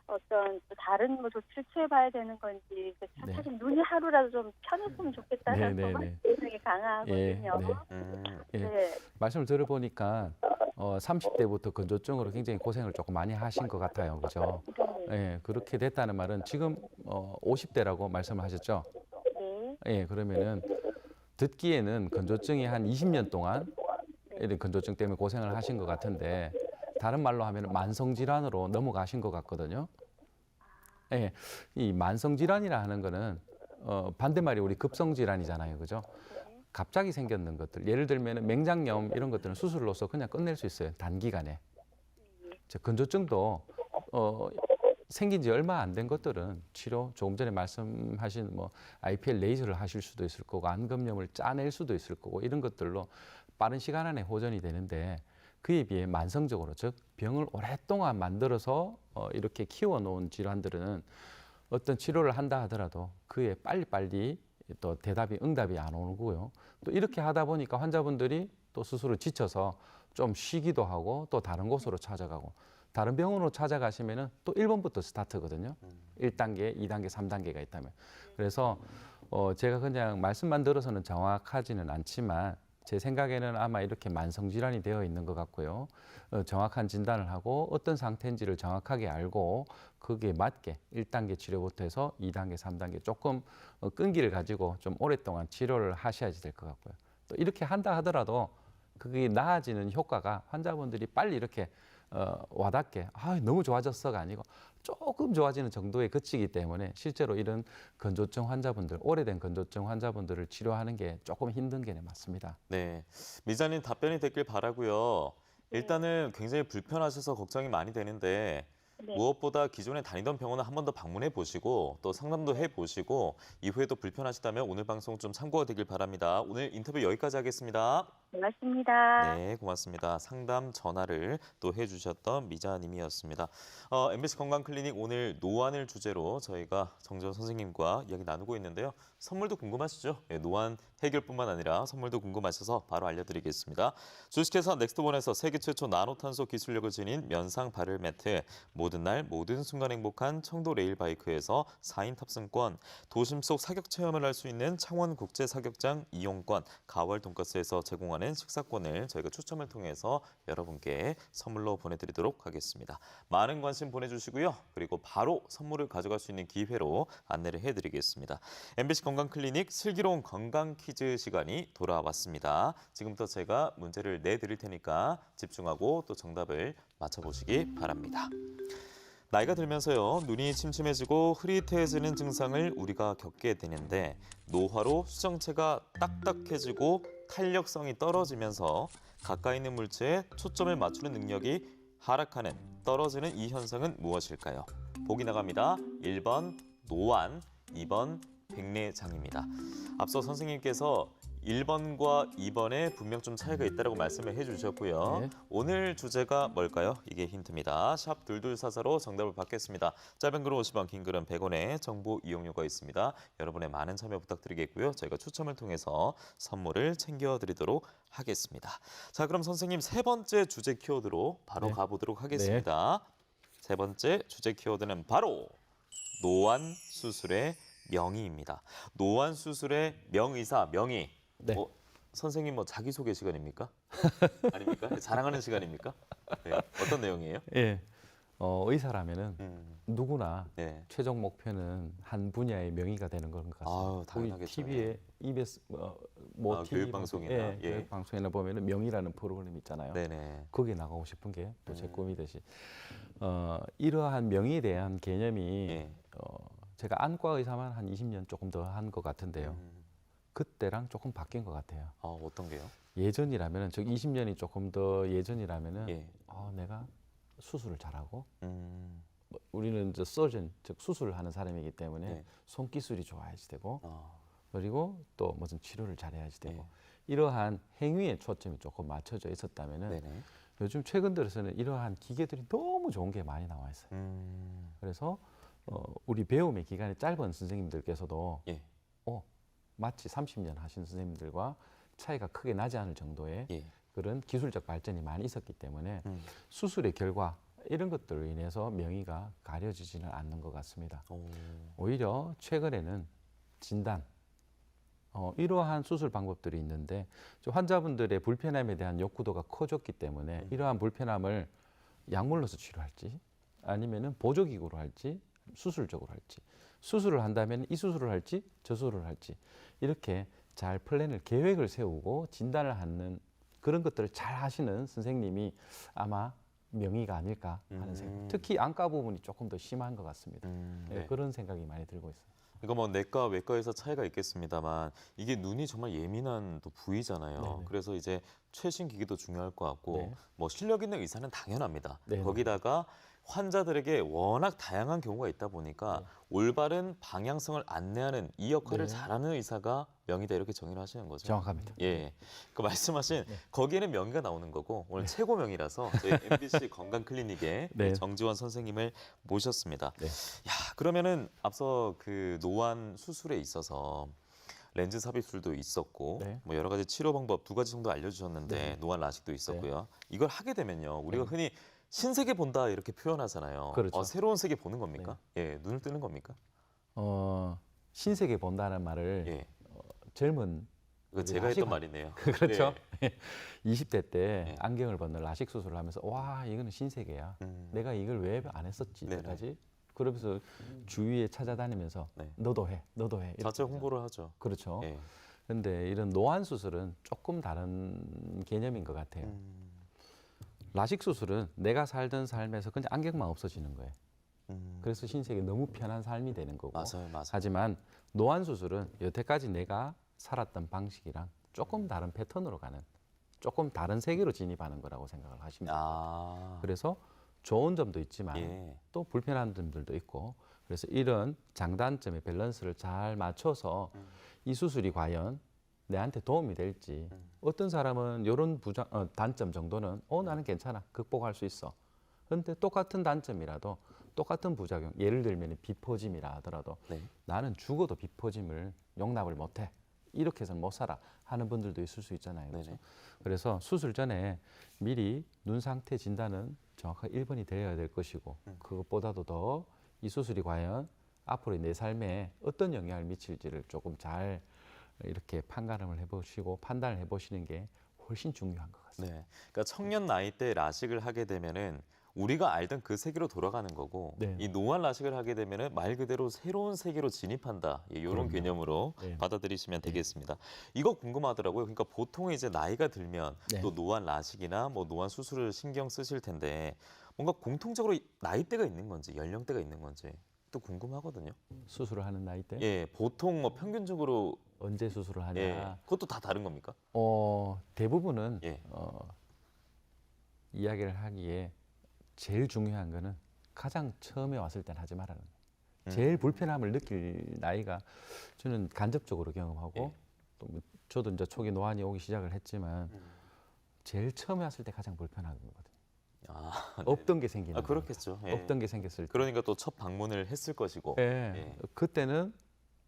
D: 어떤 또 다른 뭐 조치를 취해봐야 되는 건지
B: 네.
D: 사실 눈이 하루라도 좀 편했으면 좋겠다는
B: 네, 네,
D: 그런
B: 네.
D: 생각이 강하거든요.
B: 예, 네. 예.
D: 네.
B: 말씀을 들어보니까 30대부터 건조증으로 굉장히 고생을 조금 많이 하신 것 같아요. 그죠? 예, 그렇게 됐다는 말은 지금 50대라고 말씀을 하셨죠?
D: 네.
B: 예, 그러면은 듣기에는 건조증이 한 20년 동안 이런 건조증 때문에 고생을 하신 것 같은데 다른 말로 하면 만성 질환으로 넘어가신 것 같거든요. 예, 이 만성 질환이라 하는 거는 반대말이 우리 급성 질환이잖아요. 그죠? 갑자기 생겼는 것들, 예를 들면 맹장염 이런 것들은 수술로서 그냥 끝낼 수 있어요. 단기간에. 건조증도 생긴 지 얼마 안 된 것들은 치료, 조금 전에 말씀하신 뭐 IPL 레이저를 하실 수도 있을 거고 안검염을 짜낼 수도 있을 거고 이런 것들로 빠른 시간 안에 호전이 되는데 그에 비해 만성적으로 즉 병을 오랫동안 만들어서 이렇게 키워놓은 질환들은 어떤 치료를 한다 하더라도 그에 빨리빨리 또 응답이 안 오고요. 또 이렇게 하다 보니까 환자분들이 또 스스로 지쳐서 좀 쉬기도 하고 또 다른 곳으로 찾아가고 다른 병원으로 찾아가시면은 또 1번부터 스타트거든요. 1단계, 2단계, 3단계가 있다면. 그래서 제가 그냥 말씀만 들어서는 정확하지는 않지만 제 생각에는 아마 이렇게 만성 질환이 되어 있는 것 같고요. 정확한 진단을 하고 어떤 상태인지를 정확하게 알고 거기에 맞게 1단계 치료부터 해서 2단계, 3단계 조금 끈기를 가지고 좀 오랫동안 치료를 하셔야지 될 것 같고요. 또 이렇게 한다 하더라도 그게 나아지는 효과가 환자분들이 빨리 이렇게 와닿게 너무 좋아졌어가 아니고 조금 좋아지는 정도에 그치기 때문에 실제로 이런 건조증 환자분들, 오래된 건조증 환자분들을 치료하는 게 조금 힘든 게 맞습니다.
A: 네, 미자님 답변이 됐길 바라고요. 일단은 굉장히 불편하셔서 걱정이 많이 되는데
D: 네.
A: 무엇보다 기존에 다니던 병원을 한 번 더 방문해 보시고 또 상담도 해 보시고 이후에도 불편하시다면 오늘 방송 좀 참고가 되길 바랍니다. 오늘 인터뷰 여기까지 하겠습니다.
D: 고맙습니다.
A: 네, 고맙습니다. 상담 전화를 또 해주셨던 미자님이었습니다. MBC 건강클리닉 오늘 노안을 주제로 저희가 정재원 선생님과 이야기 나누고 있는데요. 선물도 궁금하시죠? 네, 노안 해결뿐만 아니라 선물도 궁금하셔서 바로 알려드리겠습니다. 주식회사 넥스트본에서 세계 최초 나노탄소 기술력을 지닌 면상 발열 매트, 모든 날 모든 순간 행복한 청도 레일바이크에서 4인 탑승권, 도심 속 사격 체험을 할 수 있는 창원 국제 사격장 이용권, 가월 돈가스에서 제공하는 식사권을 저희가 추첨을 통해서 여러분께 선물로 보내드리도록 하겠습니다. 많은 관심 보내주시고요. 그리고 바로 선물을 가져갈 수 있는 기회로 안내를 해드리겠습니다. MBC 건강클리닉 슬기로운 건강 퀴즈 시간이 돌아왔습니다. 지금부터 제가 문제를 내드릴 테니까 집중하고 또 정답을 맞춰보시기 바랍니다. 나이가 들면서요, 눈이 침침해지고 흐릿해지는 증상을 우리가 겪게 되는데 노화로 수정체가 딱딱해지고 탄력성이 떨어지면서 가까이 있는 물체에 초점을 맞추는 능력이 하락하는, 떨어지는 이 현상은 무엇일까요? 보기 나갑니다. 1번 노안, 2번 백내장입니다. 앞서 선생님께서 1번과 2번에 분명 좀 차이가 있다고 말씀을 해주셨고요.
B: 네.
A: 오늘 주제가 뭘까요? 이게 힌트입니다. 샵 2244로 정답을 받겠습니다. 짧은 글은 50원, 긴 글은 100원의 정보 이용료가 있습니다. 여러분의 많은 참여 부탁드리겠고요. 저희가 추첨을 통해서 선물을 챙겨드리도록 하겠습니다. 자, 그럼 선생님 세 번째 주제 키워드로 바로
B: 네.
A: 가보도록 하겠습니다. 세 번째 주제 키워드는 바로 노안 수술의 명의입니다. 노안 수술의 명의사, 명의.
B: 네.
A: 선생님 뭐 자기소개 시간입니까? 아닙니까? 자랑하는 시간입니까? 네. 어떤 내용이에요?
B: 예. 의사라면은 누구나
A: 네.
B: 최종 목표는 한 분야의 명의가 되는 것 같습니다.
A: 아유,
B: 우리
A: 당연하겠죠.
B: TV에 EBS TV
A: 교육 방송이나,
B: 예,
A: 예.
B: 교육 방송이나 보면은 명의라는 프로그램 있잖아요.
A: 네네.
B: 거기에 나가고 싶은 게 또 제 꿈이듯이 이러한 명의에 대한 개념이
A: 예.
B: 제가 안과 의사만 한 20년 조금 더 한 것 같은데요. 그때랑 조금 바뀐 것 같아요.
A: 어떤 게요?
B: 예전이라면은 저 20년이 조금 더 예전이라면은
A: 예.
B: 내가 수술을 잘하고
A: 음.
B: 우리는 저 서전 즉 수술을 하는 사람이기 때문에
A: 네.
B: 손기술이 좋아야지 되고
A: 아.
B: 그리고 또 무슨 치료를 잘해야지 되고
A: 네.
B: 이러한 행위에 초점이 조금 맞춰져 있었다면은
A: 네네.
B: 요즘 최근 들어서는 이러한 기계들이 너무 좋은 게 많이 나와 있어요. 그래서 우리 배움의 기간이 짧은 선생님들께서도
A: 예.
B: 마치 30년 하신 선생님들과 차이가 크게 나지 않을 정도의
A: 예.
B: 그런 기술적 발전이 많이 있었기 때문에
A: 음.
B: 수술의 결과 이런 것들로 인해서 명의가 가려지지는 않는 것 같습니다.
A: 오.
B: 오히려 최근에는 진단, 이러한 수술 방법들이 있는데 환자분들의 불편함에 대한 욕구도가 커졌기 때문에 이러한 불편함을 약물로서 치료할지 아니면은 보조기구로 할지 수술적으로 할지 수술을 한다면 이 수술을 할지 저 수술을 할지 이렇게 잘 플랜을 계획을 세우고 진단을 하는 그런 것들을 잘 하시는 선생님이 아마 명의가 아닐까 하는 생각. 특히 안과 부분이 조금 더 심한 것 같습니다.
A: 네.
B: 그런 생각이 많이 들고 있어요.
A: 그러니까 뭐 내과, 외과에서 차이가 있겠습니다만 이게 눈이 정말 예민한 또 부위잖아요.
B: 네네.
A: 그래서 이제 최신 기기도 중요할 것 같고
B: 네.
A: 뭐 실력 있는 의사는 당연합니다.
B: 네네.
A: 거기다가 환자들에게 워낙 다양한 경우가 있다 보니까
B: 네.
A: 올바른 방향성을 안내하는 이 역할을
B: 네.
A: 잘하는 의사가 명의다 이렇게 정의를 하시는 거죠.
B: 정확합니다.
A: 예, 그 말씀하신
B: 네.
A: 거기에는 명의가 나오는 거고 오늘 최고 명의라서 저희 MBC 건강 클리닉에
B: 네.
A: 정지원 선생님을 모셨습니다.
B: 네.
A: 야, 그러면은 앞서 그 노안 수술에 있어서 렌즈 삽입술도 있었고
B: 네.
A: 뭐 여러 가지 치료 방법 두 가지 정도 알려주셨는데
B: 네.
A: 노안 라식도 있었고요. 이걸 하게 되면요, 우리가
B: 네.
A: 흔히 신세계 본다 이렇게 표현하잖아요.
B: 그렇죠.
A: 새로운 세계 보는 겁니까? 예, 눈을 뜨는 겁니까?
B: 신세계 본다는 말을
A: 예,
B: 젊은
A: 이거 제가 했던 말이네요.
B: 그렇죠.
A: 네.
B: 20대 때
A: 네.
B: 안경을 벗는 라식 수술을 하면서 와 이거는 신세계야. 내가 이걸 왜 안 했었지
A: 네네.
B: 이때까지. 그러면서 주위에 찾아다니면서
A: 네.
B: 너도 해, 너도 해. 이렇게
A: 자체
B: 하죠.
A: 홍보를 하죠.
B: 그렇죠.
A: 예.
B: 그런데 이런 노안 수술은 조금 다른 개념인 것 같아요. 라식 수술은 내가 살던 삶에서 그냥 안경만 없어지는 거예요. 그래서 신세계 너무 편한 삶이 되는 거고.
A: 맞아요, 맞아요.
B: 하지만 노안 수술은 여태까지 내가 살았던 방식이랑 조금 다른 패턴으로 가는, 조금 다른 세계로 진입하는 거라고 생각을 하시면 돼요.
A: 아,
B: 그래서 좋은 점도 있지만
A: 예.
B: 또 불편한 점들도 있고, 그래서 이런 장단점의 밸런스를 잘 맞춰서 이 수술이 과연 내한테 도움이 될지, 어떤 사람은 이런 단점 정도는 나는 괜찮아, 극복할 수 있어. 그런데 똑같은 단점이라도 똑같은 부작용, 예를 들면 비포짐이라 하더라도
A: 네.
B: 나는 죽어도 비포짐을 용납을 못해, 이렇게 해서는 못 살아 하는 분들도 있을 수 있잖아요. 그렇죠?
A: 네네.
B: 그래서 수술 전에 미리 눈 상태 진단은 정확하게 1번이 되어야 될 것이고, 그것보다도 더 이 수술이 과연 앞으로 내 삶에 어떤 영향을 미칠지를 조금 잘 이렇게 판가름을 해보시고 판단을 해보시는 게 훨씬 중요한 것 같습니다.
A: 네. 그러니까 청년 나이 때 라식을 하게 되면은 우리가 알던 그 세계로 돌아가는 거고,
B: 네.
A: 이 노안 라식을 하게 되면은 말 그대로 새로운 세계로 진입한다. 이런
B: 그럼요.
A: 개념으로
B: 네.
A: 받아들이시면 되겠습니다. 이거 궁금하더라고요. 그러니까 보통 이제 나이가 들면
B: 네.
A: 또 노안 라식이나 뭐 노안 수술을 신경 쓰실 텐데 뭔가 공통적으로 나이대가 있는 건지 연령대가 있는 건지 또 궁금하거든요.
B: 수술을 하는 나이대?
A: 예, 보통 뭐 평균적으로
B: 언제 수술을 하냐?
A: 예, 그것도 다 다른 겁니까?
B: 대부분은
A: 예.
B: 이야기를 하기에 제일 중요한 거는 가장 처음에 왔을 때는 하지 말라는 거예요. 제일 불편함을 느낄 나이가 저는 간접적으로 경험하고
A: 예.
B: 또 뭐 저도 이제 초기 노안이 오기 시작을 했지만 제일 처음에 왔을 때 가장 불편한 거거든요.
A: 아, 네.
B: 없던 게 생기는 거예요.
A: 그렇겠죠. 예.
B: 없던 게 생겼을 때.
A: 그러니까 또 첫 방문을 했을 것이고.
B: 예.
A: 예.
B: 그때는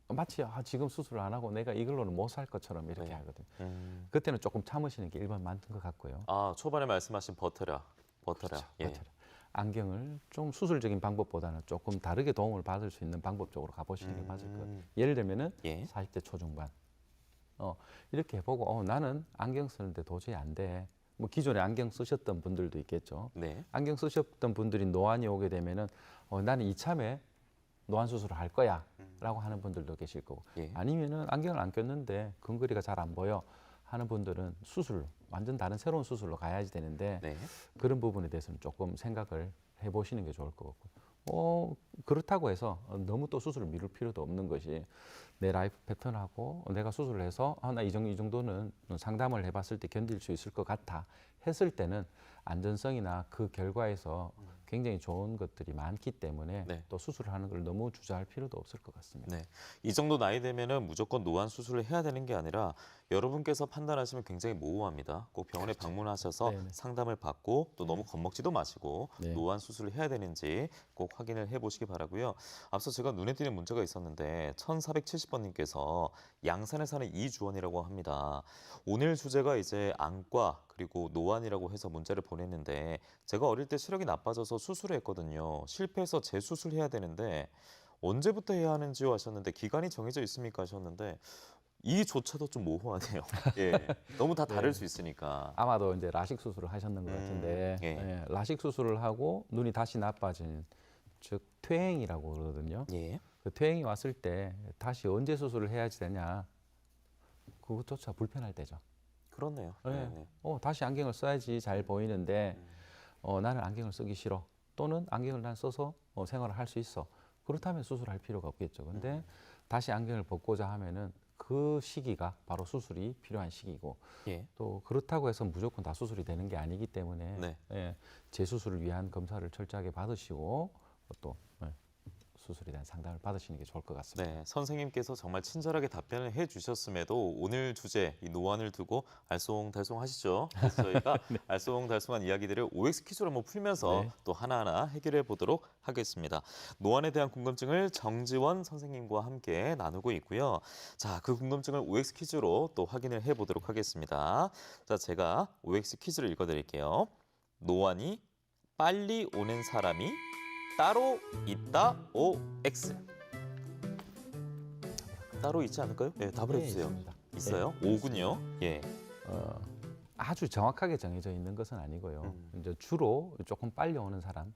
B: 마치 지금 수술을 안 하고 내가 이걸로는 못 살 것처럼 이렇게
A: 네.
B: 하거든요.
A: 그때는
B: 그때는 조금 참으시는 게 일반 맞는 것 같고요.
A: 초반에 말씀하신 버텨라.
B: 그렇죠.
A: 예.
B: 버텨라. 안경을 좀 수술적인 방법보다는 조금 다르게 도움을 받을 수 있는 방법 쪽으로 가보시는 게 맞을 것 같아요. 예를 들면은
A: 예.
B: 40대 초중반 이렇게 해보고 나는 안경 쓰는데 도저히 안 돼. 뭐 기존에 안경 쓰셨던 분들도 있겠죠.
A: 네.
B: 안경 쓰셨던 분들이 노안이 오게 되면은 나는 이참에 노안 수술을 할 거야라고 하는 분들도 계실 거고
A: 예.
B: 아니면은 안경을 안 꼈는데 근거리가 잘 안 보여 하는 분들은 수술 완전 다른 새로운 수술로 가야지 되는데
A: 네.
B: 그런 부분에 대해서는 조금 생각을 해보시는 게 좋을 것 같고 그렇다고 해서 너무 또 수술을 미룰 필요도 없는 것이 내 라이프 패턴하고 내가 수술을 해서 나 이 정도는 상담을 해봤을 때 견딜 수 있을 것 같아 했을 때는 안전성이나 그 결과에서 굉장히 좋은 것들이 많기 때문에
A: 네.
B: 또 수술을 하는 걸 너무 주저할 필요도 없을 것 같습니다.
A: 네. 이 정도 나이 되면은 무조건 노안 수술을 해야 되는 게 아니라 여러분께서 판단하시면 굉장히 모호합니다. 꼭 병원에 방문하셔서
B: 네네.
A: 상담을 받고 또 너무 겁먹지도 마시고
B: 네.
A: 노안 수술을 해야 되는지 꼭 확인을 해보시기 바라고요. 앞서 제가 눈에 띄는 문제가 있었는데 1470번님께서 양산에 사는 이주원이라고 합니다. 오늘 주제가 이제 안과 그리고 노안이라고 해서 문자를 보냈는데 제가 어릴 때 시력이 나빠져서 수술을 했거든요. 실패해서 재수술해야 되는데 언제부터 해야 하는지요 하셨는데 기간이 정해져 있습니까 하셨는데 이조차도 좀 모호하네요. 예, 너무 다 다를 수 있으니까.
B: 아마도 이제 라식 수술을 하셨는 것 같은데
A: 예.
B: 라식 수술을 하고 눈이 다시 나빠진 즉 퇴행이라고 그러거든요.
A: 예.
B: 그 퇴행이 왔을 때 다시 언제 수술을 해야지 되냐 그것조차 불편할 때죠.
A: 그렇네요.
B: 네.
A: 네.
B: 다시 안경을 써야지 잘 보이는데 나는 안경을 쓰기 싫어 또는 안경을 난 써서 생활을 할 수 있어 그렇다면 수술할 필요가 없겠죠. 근데 다시 안경을 벗고자 하면은 그 시기가 바로 수술이 필요한 시기고
A: 예.
B: 또 그렇다고 해서 무조건 다 수술이 되는 게 아니기 때문에
A: 네.
B: 재수술을 위한 검사를 철저하게 받으시고 또 수술에 대한 상담을 받으시는 게 좋을 것 같습니다.
A: 네, 선생님께서 정말 친절하게 답변을 해주셨음에도 오늘 주제 이 노안을 두고 알쏭달쏭 하시죠. 그래서 저희가 알쏭달쏭한 이야기들을 OX 퀴즈로 한번 풀면서
B: 네.
A: 또 하나하나 해결해 보도록 하겠습니다. 노안에 대한 궁금증을 정지원 선생님과 함께 나누고 있고요. 자, 그 궁금증을 OX 퀴즈로 또 확인을 해보도록 하겠습니다. 자, 제가 OX 퀴즈를 읽어드릴게요. 노안이 빨리 오는 사람이 따로 있다 OX. 따로 있지 않을까요? 네, 답을 해주세요.
B: 있습니다.
A: 있어요?
B: 네,
A: 오군요. 예.
B: 아주 정확하게 정해져 있는 것은 아니고요. 이제 주로 조금 빨리 오는 사람,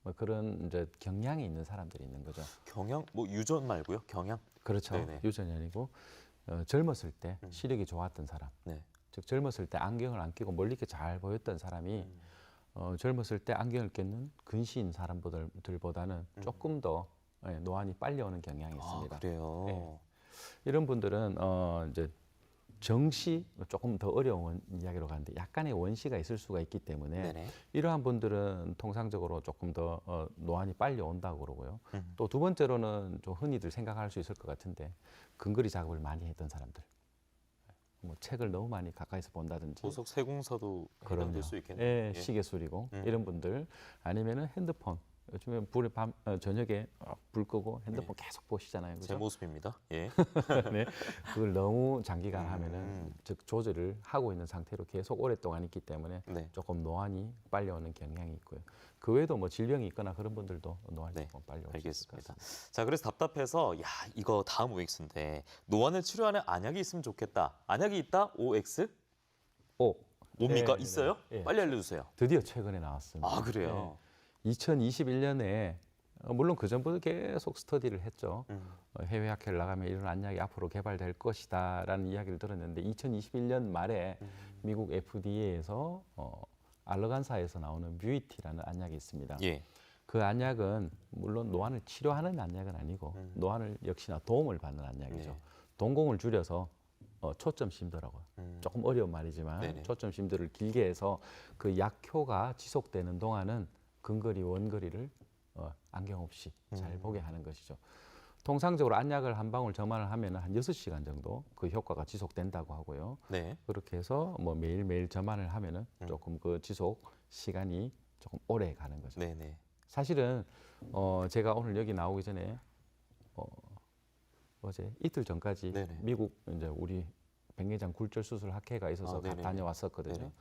B: 뭐 그런 이제 경향이 있는 사람들이 있는 거죠.
A: 경향? 뭐 유전 말고요? 경향?
B: 그렇죠.
A: 네네.
B: 유전이 아니고 젊었을 때 시력이 좋았던 사람,
A: 네.
B: 즉 젊었을 때 안경을 안 끼고 멀리 이렇게 잘 보였던 사람이 젊었을 때 안경을 껴는 근시인 사람들보다는 조금 더 노안이 빨리 오는 경향이 있습니다.
A: 그래요?
B: 네. 이런 분들은 이제 정시 조금 더 어려운 이야기로 가는데 약간의 원시가 있을 수가 있기 때문에
A: 네네.
B: 이러한 분들은 통상적으로 조금 더 노안이 빨리 온다고 그러고요. 또 두 번째로는 좀 흔히들 생각할 수 있을 것 같은데 근거리 작업을 많이 했던 사람들. 뭐 책을 너무 많이 가까이서 본다든지
A: 보석 세공사도 해당될 수 있겠네요.
B: 예, 시계술이고 이런 분들 아니면은 핸드폰 요즘에 저녁에 불 끄고 핸드폰 계속 보시잖아요.
A: 제
B: 그죠?
A: 모습입니다. 예.
B: 네, 그걸 너무 장기간 하면은 즉 조절을 하고 있는 상태로 계속 오랫동안 있기 때문에
A: 네.
B: 조금 노안이 빨리 오는 경향이 있고요. 그 외에도 뭐 질병이 있거나 그런 분들도 노안이
A: 네,
B: 조금 빨리 올 수 있을 것
A: 알겠습니다.
B: 같습니다.
A: 자, 그래서 답답해서 야, 이거 다음 OX인데 노안을 치료하는 안약이 있으면 좋겠다. 안약이 있다? OX? 뭡니까?
B: 네,
A: 있어요?
B: 네, 네.
A: 빨리 알려주세요.
B: 드디어 최근에 나왔습니다.
A: 아, 그래요?
B: 2021년에 물론 그 전부터 계속 스터디를 했죠. 해외 학회를 나가면 이런 안약이 앞으로 개발될 것이다라는 이야기를 들었는데 2021년 말에 미국 FDA에서 알러간사에서 나오는 뮤이티라는 안약이 있습니다.
A: 예.
B: 그 안약은 물론 노안을 치료하는 안약은 아니고 노안을 역시나 도움을 받는 안약이죠.
A: 네.
B: 동공을 줄여서 초점 심도라고요. 조금 어려운 말이지만
A: 네네.
B: 초점 심도를 길게 해서 그 약효가 지속되는 동안은 근거리, 원거리를 안경 없이 잘 보게 하는 것이죠. 통상적으로 안약을 한 방울 점안을 하면 한 6시간 정도 그 효과가 지속된다고 하고요.
A: 네.
B: 그렇게 해서 뭐 매일매일 점안을 하면은 조금 그 지속 시간이 조금 오래 가는 거죠.
A: 네네.
B: 사실은 제가 오늘 여기 나오기 전에 어제 이틀 전까지
A: 네네.
B: 미국 이제 우리 백내장 굴절 수술 학회가 있어서
A: 네네네.
B: 다녀왔었거든요.
A: 네네.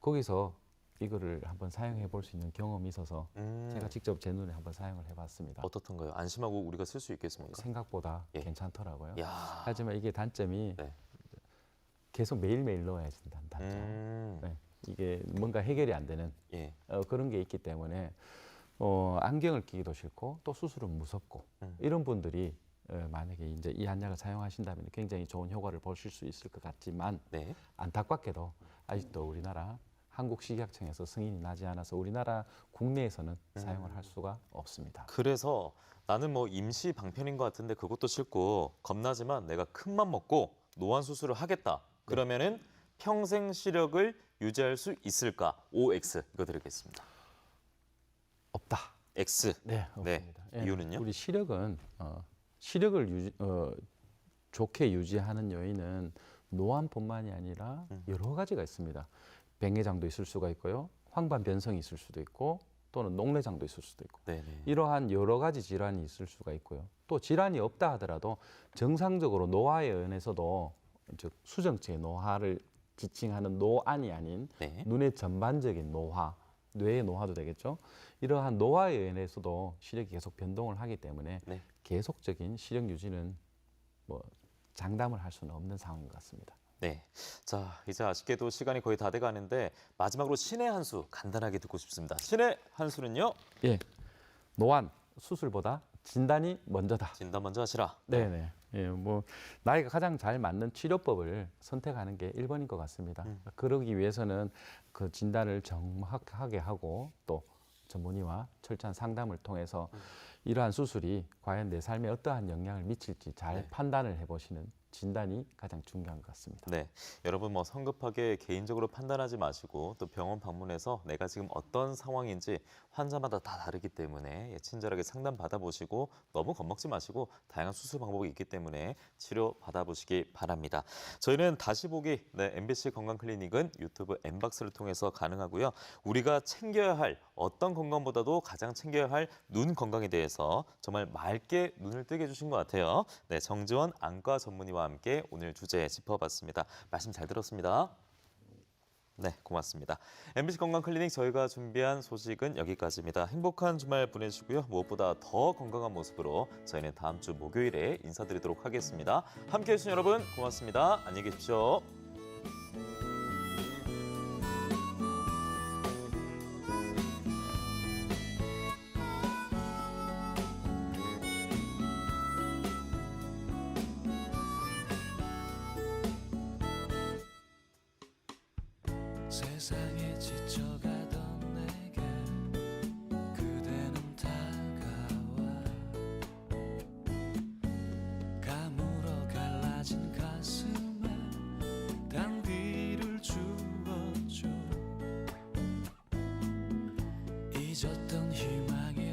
B: 거기서 이거를 한번 사용해 볼 수 있는 경험이 있어서 제가 직접 제 눈에 한번 사용을 해봤습니다.
A: 어떻던가요? 안심하고 우리가 쓸 수 있겠습니까?
B: 생각보다
A: 예.
B: 괜찮더라고요.
A: 야.
B: 하지만 이게 단점이
A: 네.
B: 계속 매일매일 넣어야 된다는 단점. 네. 이게 뭔가 해결이 안 되는
A: 예.
B: 그런 게 있기 때문에 안경을 끼기도 싫고 또 수술은 무섭고 이런 분들이 만약에 이제 이 안약을 사용하신다면 굉장히 좋은 효과를 보실 수 있을 것 같지만
A: 네.
B: 안타깝게도 아직도 우리나라 한국식약청에서 승인이 나지 않아서 우리나라 국내에서는 사용을 할 수가 없습니다.
A: 그래서 나는 뭐 임시 방편인 것 같은데 그것도 싫고 겁나지만 내가 큰 맘 먹고 노안 수술을 하겠다. 그러면은 평생 시력을 유지할 수 있을까? OX 이거 드리겠습니다.
B: 없다.
A: X.
B: 네,
A: 네.
B: 없습니다.
A: 이유는요?
B: 우리 시력은 시력을 좋게 유지하는 요인은 노안뿐만이 아니라 여러 가지가 있습니다. 백내장도 있을 수가 있고요, 황반 변성이 있을 수도 있고, 또는 녹내장도 있을 수도 있고,
A: 네네.
B: 이러한 여러 가지 질환이 있을 수가 있고요. 또 질환이 없다 하더라도 정상적으로 노화에 의해서도 즉 수정체의 노화를 지칭하는 노안이 아닌
A: 네.
B: 눈의 전반적인 노화, 뇌의 노화도 되겠죠. 이러한 노화에 의해서도 시력이 계속 변동을 하기 때문에
A: 네.
B: 계속적인 시력 유지는 뭐 장담을 할 수는 없는 상황인 것 같습니다.
A: 네. 자, 이제 아쉽게도 시간이 거의 다 돼가는데 마지막으로 신의 한 수 간단하게 듣고 싶습니다. 신의 한 수는요?
B: 예, 노안 수술보다 진단이 먼저다.
A: 진단 먼저 하시라.
B: 네네. 예, 뭐 나이가 가장 잘 맞는 치료법을 선택하는 게 1번인 것 같습니다. 그러기 위해서는 그 진단을 정확하게 하고 또 전문의와 철저한 상담을 통해서 이러한 수술이 과연 내 삶에 어떠한 영향을 미칠지 잘
A: 네.
B: 판단을 해보시는 진단이 가장 중요한 것 같습니다.
A: 네, 여러분 뭐 성급하게 개인적으로 판단하지 마시고 또 병원 방문해서 내가 지금 어떤 상황인지 환자마다 다 다르기 때문에 친절하게 상담 받아보시고 너무 겁먹지 마시고 다양한 수술 방법이 있기 때문에 치료 받아보시기 바랍니다. 저희는 다시 보기 MBC 건강클리닉은 유튜브 M박스를 통해서 가능하고요. 우리가 챙겨야 할 어떤 건강보다도 가장 챙겨야 할 눈 건강에 대해서 정말 맑게 눈을 뜨게 해주신 것 같아요. 네, 정지원 안과 전문의와 함께 오늘 주제 짚어봤습니다. 말씀 잘 들었습니다. 네, 고맙습니다. MBC 건강클리닉 저희가 준비한 소식은 여기까지입니다. 행복한 주말 보내시고요. 무엇보다 더 건강한 모습으로 저희는 다음 주 목요일에 인사드리도록 하겠습니다. 함께해 주신 여러분 고맙습니다. 안녕히 계십시오.
E: 세상에 지쳐가던 내게 그대는 다가와 가물어 갈라진 가슴에 단비를 주었죠. 잊었던 희망